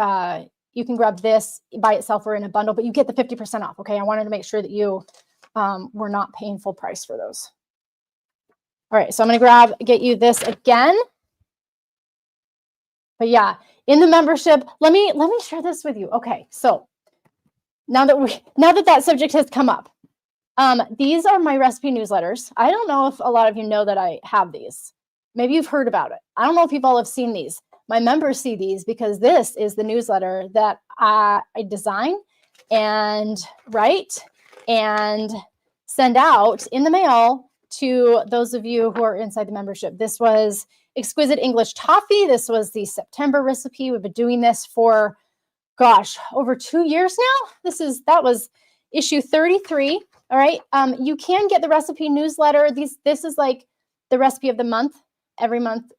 Speaker 1: you can grab this by itself or in a bundle, but you get the 50% off. Okay, I wanted to make sure that you were not paying full price for those. All right, so I'm going to get you this again. But yeah, in the membership, let me share this with you. Okay, so now that that subject has come up, these are my recipe newsletters. I don't know if a lot of you know that I have these. Maybe you've heard about it. I don't know if you've all have seen these. My members see these because this is the newsletter that I design and write and send out in the mail to those of you who are inside the membership. This was Exquisite English Toffee. This was the September recipe. We've been doing this for, gosh, over 2 years now. That was issue 33. All right. You can get the recipe newsletter. This is like the recipe of the month. Every month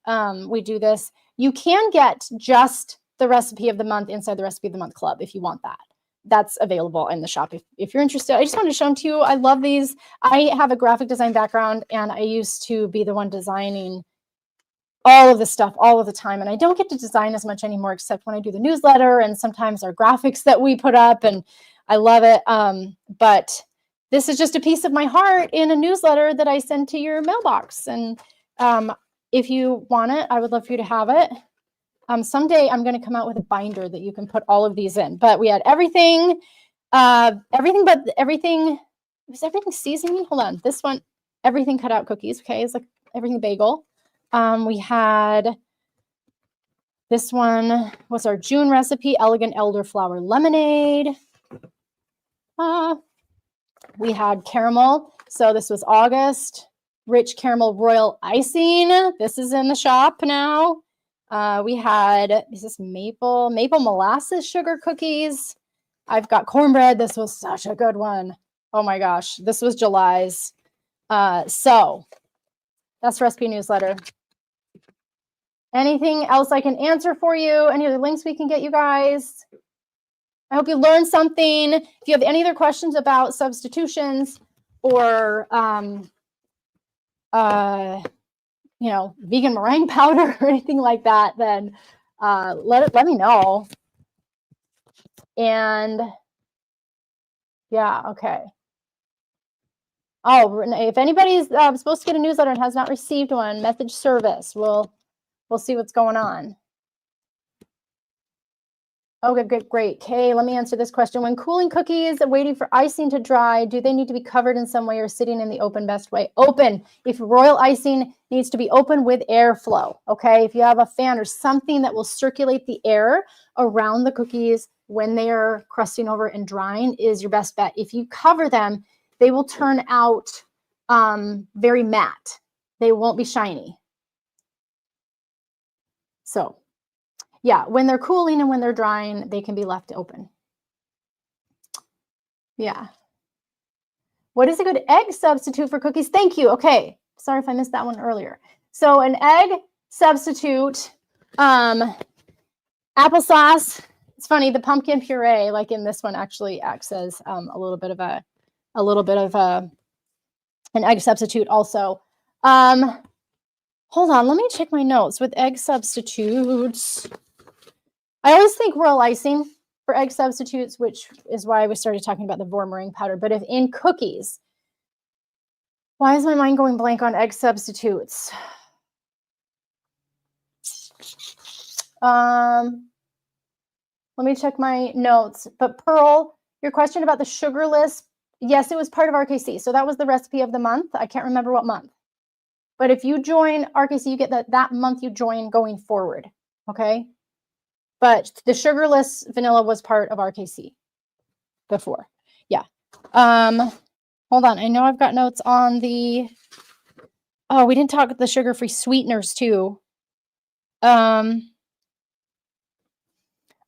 Speaker 1: we do this. You can get just the recipe of the month inside the recipe of the month club if you want that. That's available in the shop if you're interested. I just wanted to show them to you. I love these. I have a graphic design background, and I used to be the one designing all of this stuff all of the time. And I don't get to design as much anymore, except when I do the newsletter and sometimes our graphics that we put up, and I love it. But this is just a piece of my heart in a newsletter that I send to your mailbox. And if you want it, I would love for you to have it. Someday I'm going to come out with a binder that you can put all of these in. But we had everything. Was everything seasoning? Hold on. This one, everything cut out cookies. Okay, it's like everything bagel. We had, this one was our June recipe, Elegant Elderflower Lemonade. We had caramel. So this was August. Rich caramel royal icing. This is in the shop now. We had, is this maple molasses sugar cookies. I've got cornbread. This was such a good one. Oh my gosh. This was July's. So that's recipe newsletter. Anything else I can answer for you? Any other links we can get you guys? I hope you learned something. If you have any other questions about substitutions or, vegan meringue powder or anything like that, then let me know. And yeah, okay. Oh, if anybody's supposed to get a newsletter and has not received one, message service. We'll see what's going on. Okay, great. Kay, let me answer this question. When cooling cookies and waiting for icing to dry, do they need to be covered in some way or sitting in the open best way? Open. If royal icing needs to be open with airflow, okay? If you have a fan or something that will circulate the air around the cookies when they are crusting over and drying is your best bet. If you cover them, they will turn out very matte. They won't be shiny. So yeah, when they're cooling and when they're drying, they can be left open. Yeah. What is a good egg substitute for cookies? Thank you. Okay. Sorry if I missed that one earlier. So an egg substitute, applesauce. It's funny, the pumpkin puree, like in this one, actually acts as a little bit of an egg substitute also. Hold on, let me check my notes with egg substitutes. I always think royal icing for egg substitutes, which is why we started talking about the Vor meringue powder. But if in cookies, why is my mind going blank on egg substitutes? Let me check my notes. But Pearl, Your question about the sugarless, yes, it was part of RKC. So that was the recipe of the month. I can't remember what month. But if you join RKC, you get that month you join going forward. Okay. But the sugarless vanilla was part of RKC before. Yeah. Hold on. I know I've got notes on the, oh, we didn't talk about the sugar-free sweeteners too. I'm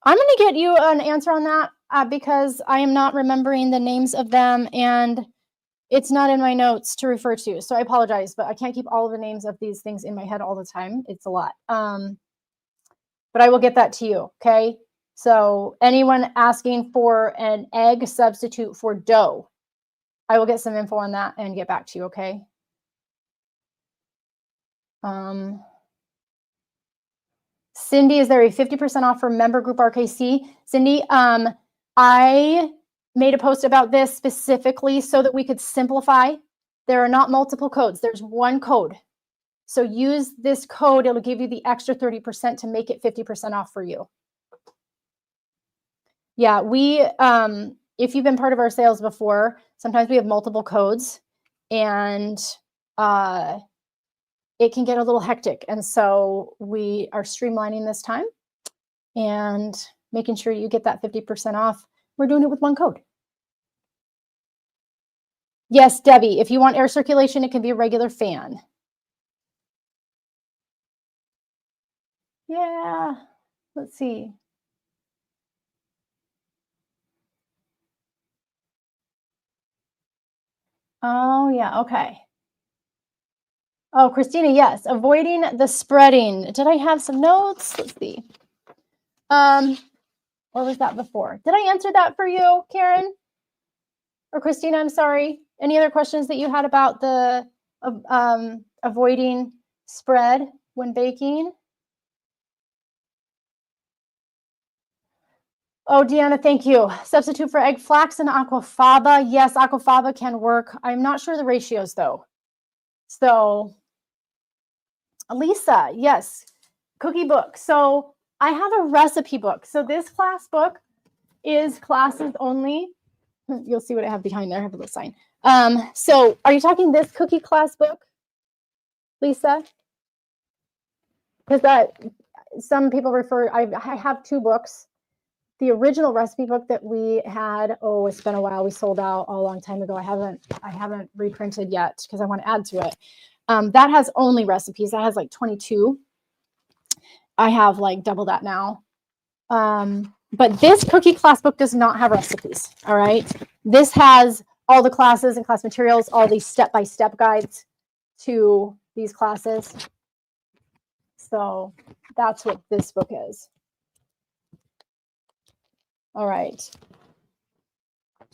Speaker 1: going to get you an answer on that because I am not remembering the names of them and it's not in my notes to refer to. So I apologize, but I can't keep all of the names of these things in my head all the time. It's a lot. But I will get that to you. Okay. So anyone asking for an egg substitute for dough, I will get some info on that and get back to you. Okay. Cindy, is there a 50% off for member group RKC? Cindy, I made a post about this specifically so that we could simplify. There are not multiple codes. There's one code. So use this code. It'll give you the extra 30% to make it 50% off for you. Yeah, if you've been part of our sales before, sometimes we have multiple codes and it can get a little hectic. And so we are streamlining this time and making sure you get that 50% off. We're doing it with one code. Yes, Debbie, if you want air circulation, it can be a regular fan. Yeah, let's see. Oh, yeah, okay. Oh, Christina, yes, avoiding the spreading. Did I have some notes? Let's see. Or was that before? Did I answer that for you, Karen? Or Christina, I'm sorry. Any other questions that you had about the avoiding spread when baking? Oh, Deanna, thank you. Substitute for egg flax and aquafaba. Yes, aquafaba can work. I'm not sure the ratios though. So Lisa, yes, cookie book. So I have a recipe book. So this class book is classes only. You'll see what I have behind there. I have a little sign. So are you talking this cookie class book, Lisa? Because some people refer, I have two books. The original recipe book that we had, oh, it's been a while. We sold out a long time ago. I haven't reprinted yet because I want to add to it. That has only recipes. That has like 22. I have like double that now. But this cookie class book does not have recipes. All right. This has all the classes and class materials, all these step-by-step guides to these classes. So that's what this book is. All right.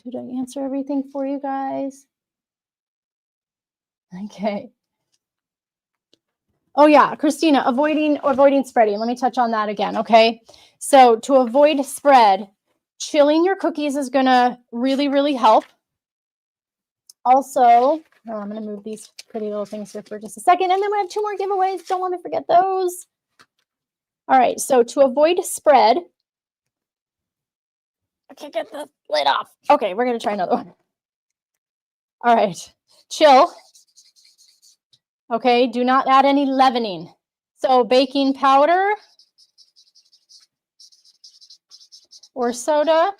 Speaker 1: Did I answer everything for you guys? Okay. Oh yeah, Christina, avoiding spreading. Let me touch on that again, okay? So to avoid spread, chilling your cookies is gonna really, really help. Also, I'm gonna move these pretty little things here for just a second, and then we have 2 more giveaways. Don't want to forget those. All right, so to avoid spread, I can't get the lid off. Okay, we're gonna try another one. All right, chill. Okay, do not add any leavening. So baking powder or soda,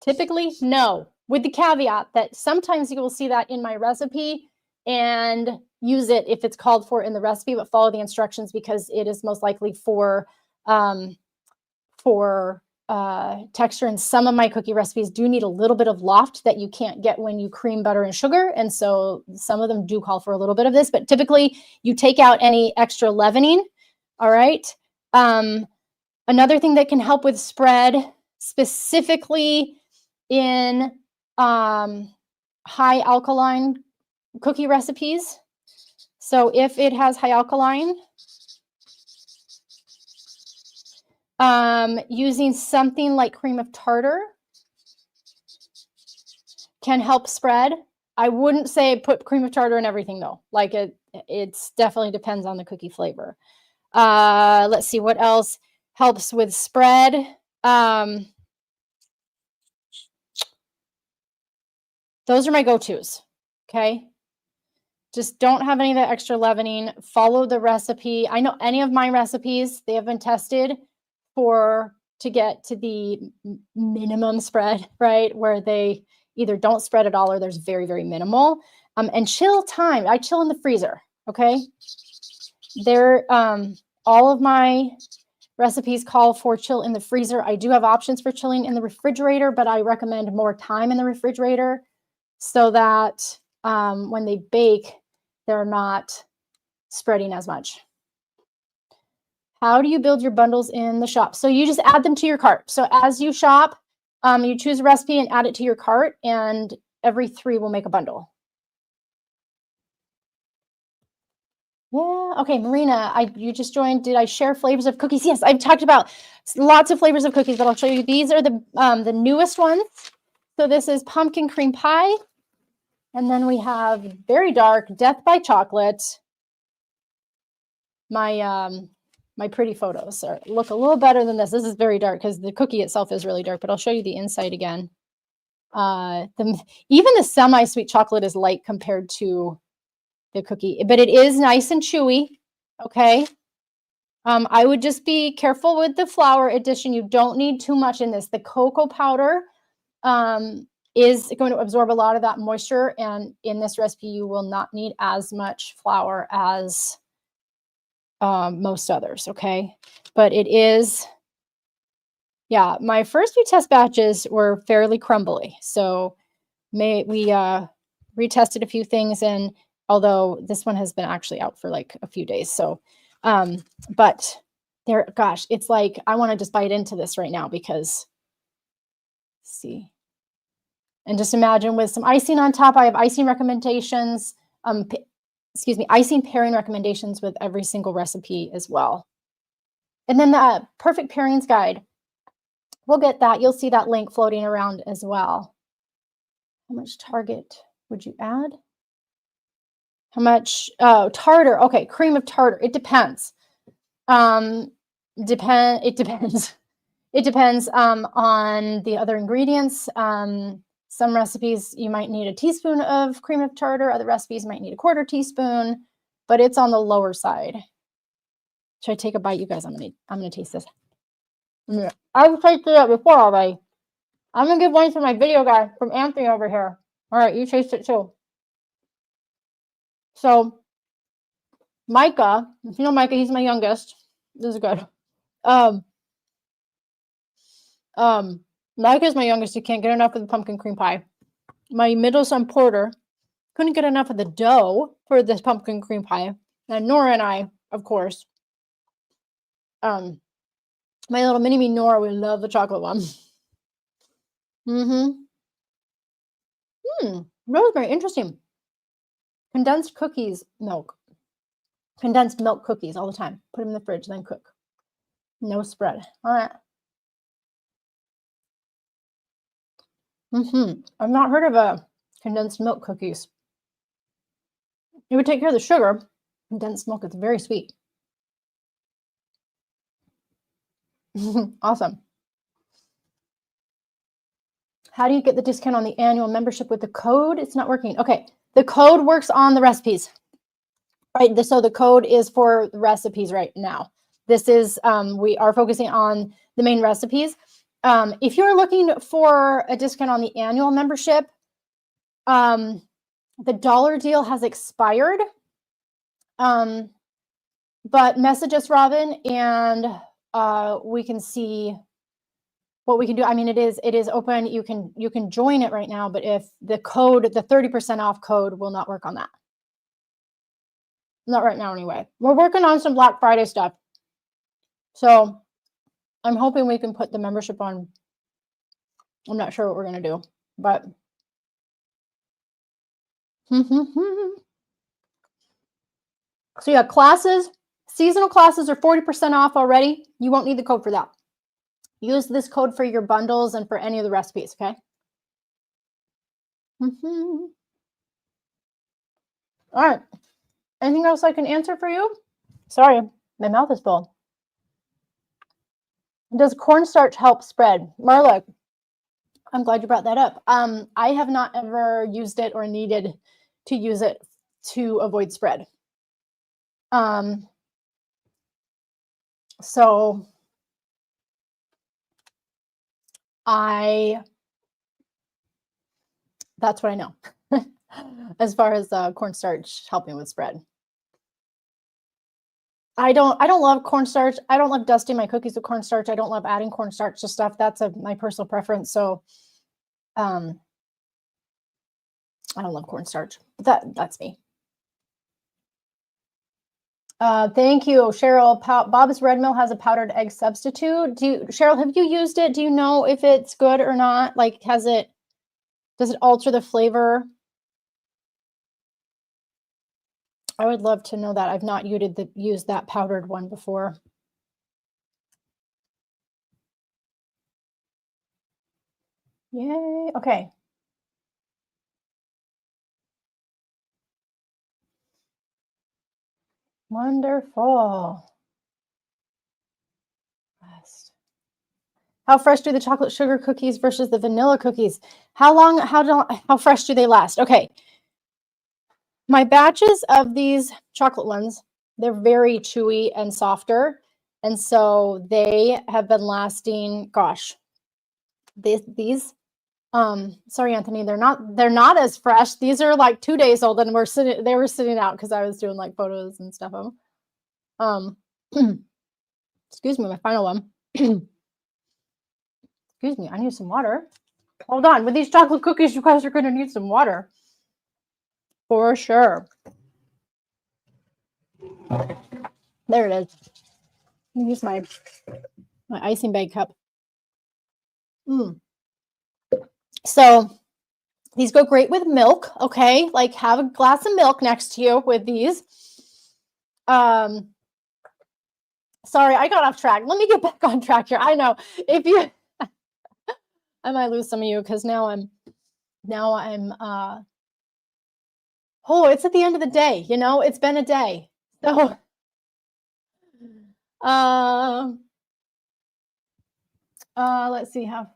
Speaker 1: typically no, with the caveat that sometimes you will see that in my recipe and use it if it's called for in the recipe, but follow the instructions because it is most likely for texture. And some of my cookie recipes do need a little bit of loft that you can't get when you cream butter and sugar. And so some of them do call for a little bit of this, but typically you take out any extra leavening. All right. Another thing that can help with spread, specifically in high alkaline cookie recipes. So if it has high alkaline, using something like cream of tartar can help spread. I wouldn't say put cream of tartar in everything though. Like it's definitely depends on the cookie flavor. Let's see what else helps with spread. Those are my go-tos, okay? Just don't have any of that extra leavening. Follow the recipe. I know any of my recipes, they have been tested to get to the minimum spread, right? Where they either don't spread at all or there's very, very minimal. And chill time. I chill in the freezer, okay? All of my recipes call for chill in the freezer. I do have options for chilling in the refrigerator, but I recommend more time in the refrigerator so that when they bake, they're not spreading as much. How do you build your bundles in the shop? So you just add them to your cart. So as you shop, you choose a recipe and add it to your cart, and every 3 will make a bundle. Yeah. Okay, Marina, you just joined. Did I share flavors of cookies? Yes, I've talked about lots of flavors of cookies, but I'll show you. These are the newest ones. So this is pumpkin cream pie. And then we have very dark Death by Chocolate. My pretty photos look a little better than this. This is very dark because the cookie itself is really dark, but I'll show you the inside again. Even the semi-sweet chocolate is light compared to the cookie, but it is nice and chewy. Okay. I would just be careful with the flour addition. You don't need too much in this. The cocoa powder is going to absorb a lot of that moisture, and in this recipe, you will not need as much flour as most others, okay? But it is, yeah, my first few test batches were fairly crumbly. So we retested a few things, and although this one has been actually out for like a few days. So, but gosh, it's like, I want to just bite into this right now because, see, and just imagine with some icing on top. I have icing recommendations, icing pairing recommendations with every single recipe as well. And then the perfect pairings guide, we'll get that. You'll see that link floating around as well. How much target would you add? How much tartar? Okay, cream of tartar. It depends. It depends. It depends on the other ingredients. Some recipes you might need a teaspoon of cream of tartar. Other recipes might need a 1/4 teaspoon, but it's on the lower side. Should I take a bite, you guys? I'm gonna taste this. I've tasted it before already. I'm gonna give one to my video guy from Anthony over here. All right, you taste it too. So Micah, if you know Micah, he's my youngest. This is good. Micah's my youngest. He can't get enough of the pumpkin cream pie. My middle son Porter couldn't get enough of the dough for this pumpkin cream pie. And Nora and I, of course. My little mini-me Nora, we love the chocolate one. Rosemary, interesting. Condensed milk cookies all the time. Put them in the fridge, then cook. No spread. All right. I've not heard of condensed milk cookies. It would take care of the sugar. Condensed milk is very sweet. Awesome. How do you get the discount on the annual membership with the code? It's not working. Okay, the code works on the recipes. Right, so the code is for the recipes right now. This is, we are focusing on the main recipes. If you're looking for a discount on the annual membership, the dollar deal has expired. But message us, Robin, and we can see what we can do. I mean, it is open. You can join it right now, but if the 30% off code will not work on that. Not right now anyway. We're working on some Black Friday stuff. So I'm hoping we can put the membership on. I'm not sure what we're going to do, but so yeah, seasonal classes are 40% off already. You won't need the code for that. Use this code for your bundles and for any of the recipes, okay? All right. Anything else I can answer for you? Sorry, my mouth is full. Does cornstarch help spread? Marla, I'm glad you brought that up. I have not ever used it or needed to use it to avoid spread. So that's what I know as far as cornstarch helping with spread. I don't love cornstarch. I don't love dusting my cookies with cornstarch. I don't love adding cornstarch to stuff. That's my personal preference. So, I don't love cornstarch. That's me. Thank you, Cheryl. Bob's Red Mill has a powdered egg substitute. Cheryl, have you used it? Do you know if it's good or not? Like, does it alter the flavor? I would love to know that. I've not used that powdered one before. Yay. Okay. Wonderful. How fresh do the chocolate sugar cookies versus the vanilla cookies? How fresh do they last? Okay. My batches of these chocolate ones, they're very chewy and softer. And so they have been lasting, gosh, these sorry, Anthony, they're not as fresh. These are like 2 days old and they were sitting out because I was doing like photos and stuff of them. Excuse me, my final one. Excuse me, I need some water. Hold on. With these chocolate cookies, you guys are going to need some water. For sure. There it is. Let me use my icing bag cup. So these go great with milk, okay? Like have a glass of milk next to you with these. Sorry, I got off track. Let me get back on track here. I know if you I might lose some of you because now I'm it's at the end of the day, you know, it's been a day. So let's see how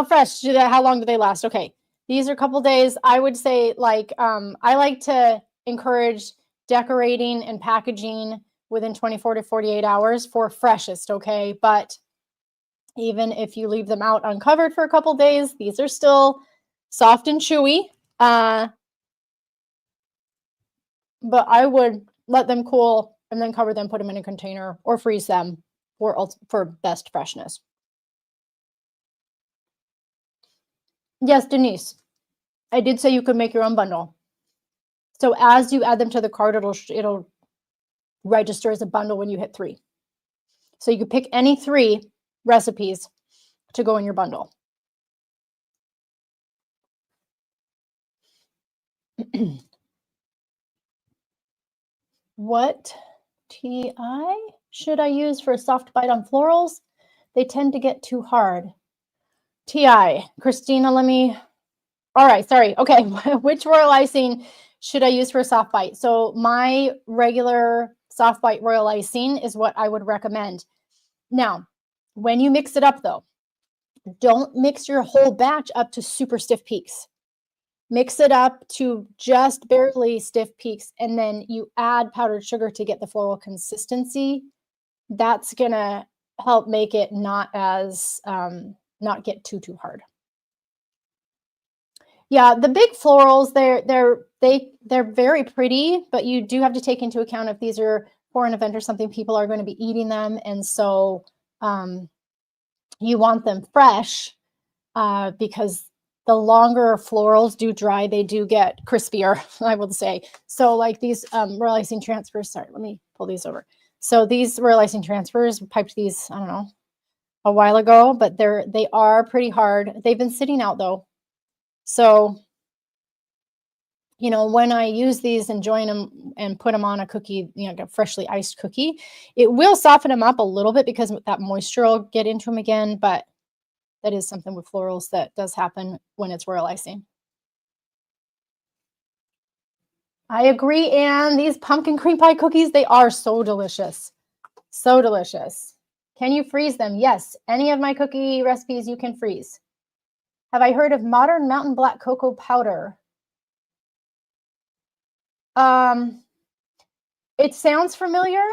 Speaker 1: fresh how long do they last? Okay. These are a couple days. I would say like I like to encourage decorating and packaging within 24 to 48 hours for freshest, okay? But even if you leave them out uncovered for a couple days, these are still soft and chewy. But I would let them cool and then cover them, put them in a container or freeze them for best freshness. Yes, Denise, I did say you could make your own bundle. So as you add them to the cart, it'll register as a bundle when you hit 3. So you could pick any 3 recipes to go in your bundle. What TI should I use for a soft bite on florals? They tend to get too hard. TI, Christina, all right, sorry. Okay, which royal icing should I use for a soft bite? So my regular soft bite royal icing is what I would recommend. Now, when you mix it up though, don't mix your whole batch up to super stiff peaks. Mix it up to just barely stiff peaks, and then you add powdered sugar to get the floral consistency. That's gonna help make it not get too hard. Yeah, the big florals, they're very pretty, but you do have to take into account if these are for an event or something, people are going to be eating them, and so you want them fresh because the longer florals do dry, they do get crispier, I will say. So like these royal icing transfers, sorry, let me pull these over. So these royal icing transfers, piped these, I don't know, a while ago, but they are pretty hard. They've been sitting out though. So, you know, when I use these and join them and put them on a cookie, you know, a freshly iced cookie, it will soften them up a little bit because that moisture will get into them again, but that is something with florals that does happen when it's royal icing. I agree, Anne. These pumpkin cream pie cookies, they are so delicious. So delicious. Can you freeze them? Yes. Any of my cookie recipes you can freeze. Have I heard of modern mountain black cocoa powder? It sounds familiar.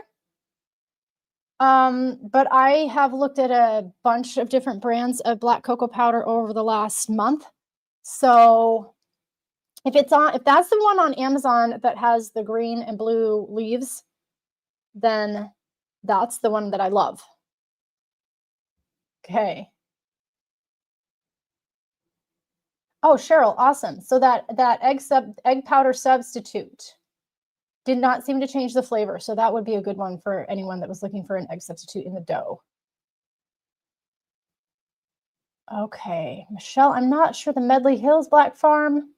Speaker 1: But I have looked at a bunch of different brands of black cocoa powder over the last month. So if that's the one on Amazon that has the green and blue leaves, then that's the one that I love. Okay. Oh, Cheryl, awesome. So that egg powder substitute did not seem to change the flavor. So that would be a good one for anyone that was looking for an egg substitute in the dough. Okay, Michelle, I'm not sure the Medley Hills Farm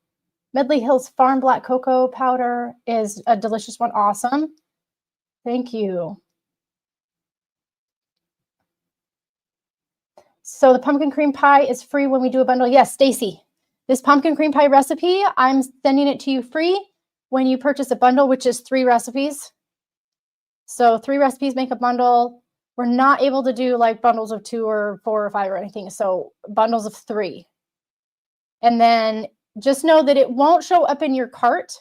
Speaker 1: black cocoa powder is a delicious one. Awesome. Thank you. So the pumpkin cream pie is free when we do a bundle. Yes, Stacy, this pumpkin cream pie recipe, I'm sending it to you free when you purchase a bundle, which is 3 recipes. So 3 recipes make a bundle. We're not able to do like bundles of 2 or 4 or 5 or anything. So bundles of 3. And then just know that it won't show up in your cart,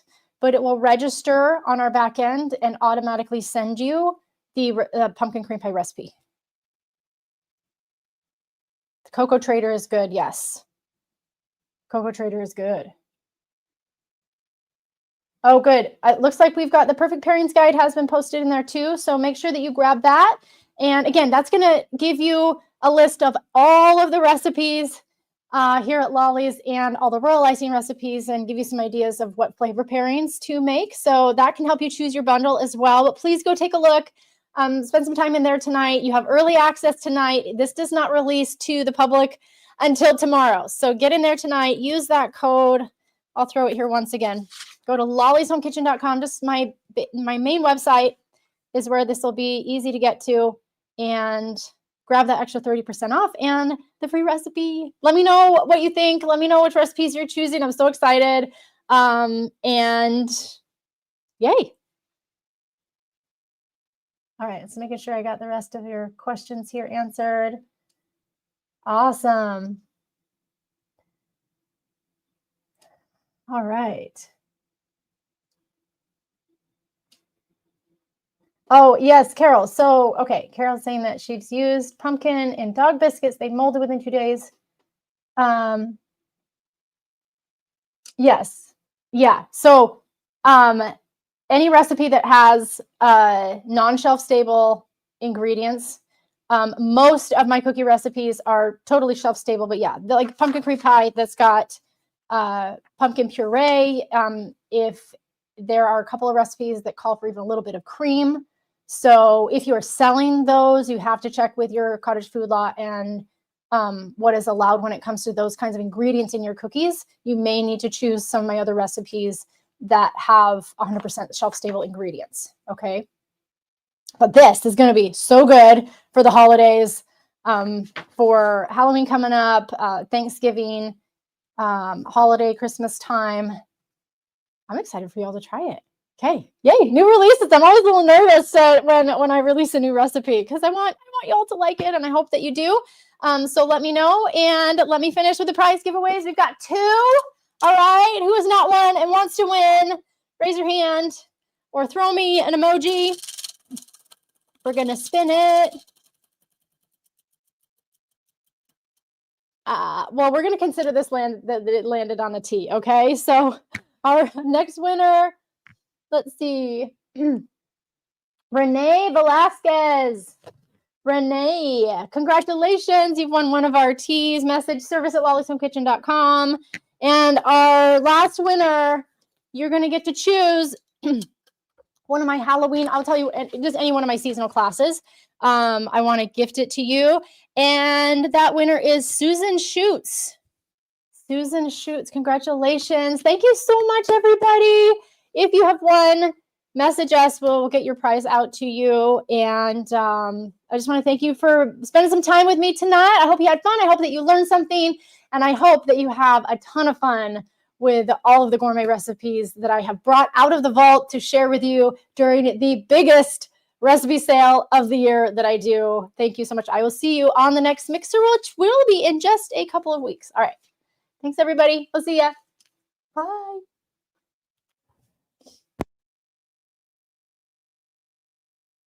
Speaker 1: but it will register on our back end and automatically send you the pumpkin cream pie recipe. The Cocoa Trader is good. Yes. Cocoa Trader is good. Oh, good. It looks like we've got the perfect pairings guide has been posted in there too. So make sure that you grab that. And again, that's going to give you a list of all of the recipes here at Lolly's and all the royal icing recipes and give you some ideas of what flavor pairings to make. So that can help you choose your bundle as well. But please go take a look. Spend some time in there tonight. You have early access tonight. This does not release to the public until tomorrow. So get in there tonight. Use that code. I'll throw it here once again. Go to lollyshomekitchen.com. Just my main website is where this will be easy to get to, and grab that extra 30% off and the free recipe. Let me know what you think. Let me know which recipes you're choosing. I'm so excited. And yay. All right, so making sure I got the rest of your questions here answered. Awesome. All right. Oh, yes, Carol. So, okay, Carol's saying that she's used pumpkin in dog biscuits. They molded within 2 days. Yes. Yeah. So, any recipe that has non-shelf stable ingredients, most of my cookie recipes are totally shelf stable, but yeah, like pumpkin cream pie that's got pumpkin puree. If there are a couple of recipes that call for even a little bit of cream. So if you're selling those, you have to check with your cottage food law and what is allowed when it comes to those kinds of ingredients in your cookies. You may need to choose some of my other recipes that have 100% shelf-stable ingredients, okay? But this is going to be so good for the holidays, for Halloween coming up, Thanksgiving, holiday, Christmas time. I'm excited for y'all to try it. Okay, yay, new releases. I'm always a little nervous when I release a new recipe because I want y'all to like it, and I hope that you do. So let me know, and let me finish with the prize giveaways. We've got 2. All right, who has not won and wants to win? Raise your hand or throw me an emoji. We're gonna spin it. Well, we're gonna consider this that it landed on a T. Okay, so our next winner. Let's see. Renee Velasquez. Renee, congratulations. You've won one of our teas. Message service@lollyshomekitchen.com. And our last winner, you're going to get to choose one of my Halloween, I'll tell you, just any one of my seasonal classes. I want to gift it to you. And that winner is Susan Schutz. Susan Schutz, congratulations. Thank you so much, everybody. If you have won, message us. We'll get your prize out to you. And I just want to thank you for spending some time with me tonight. I hope you had fun. I hope that you learned something. And I hope that you have a ton of fun with all of the gourmet recipes that I have brought out of the vault to share with you during the biggest recipe sale of the year that I do. Thank you so much. I will see you on the next mixer, which will be in just a couple of weeks. All right. Thanks, everybody. We'll see ya. Bye.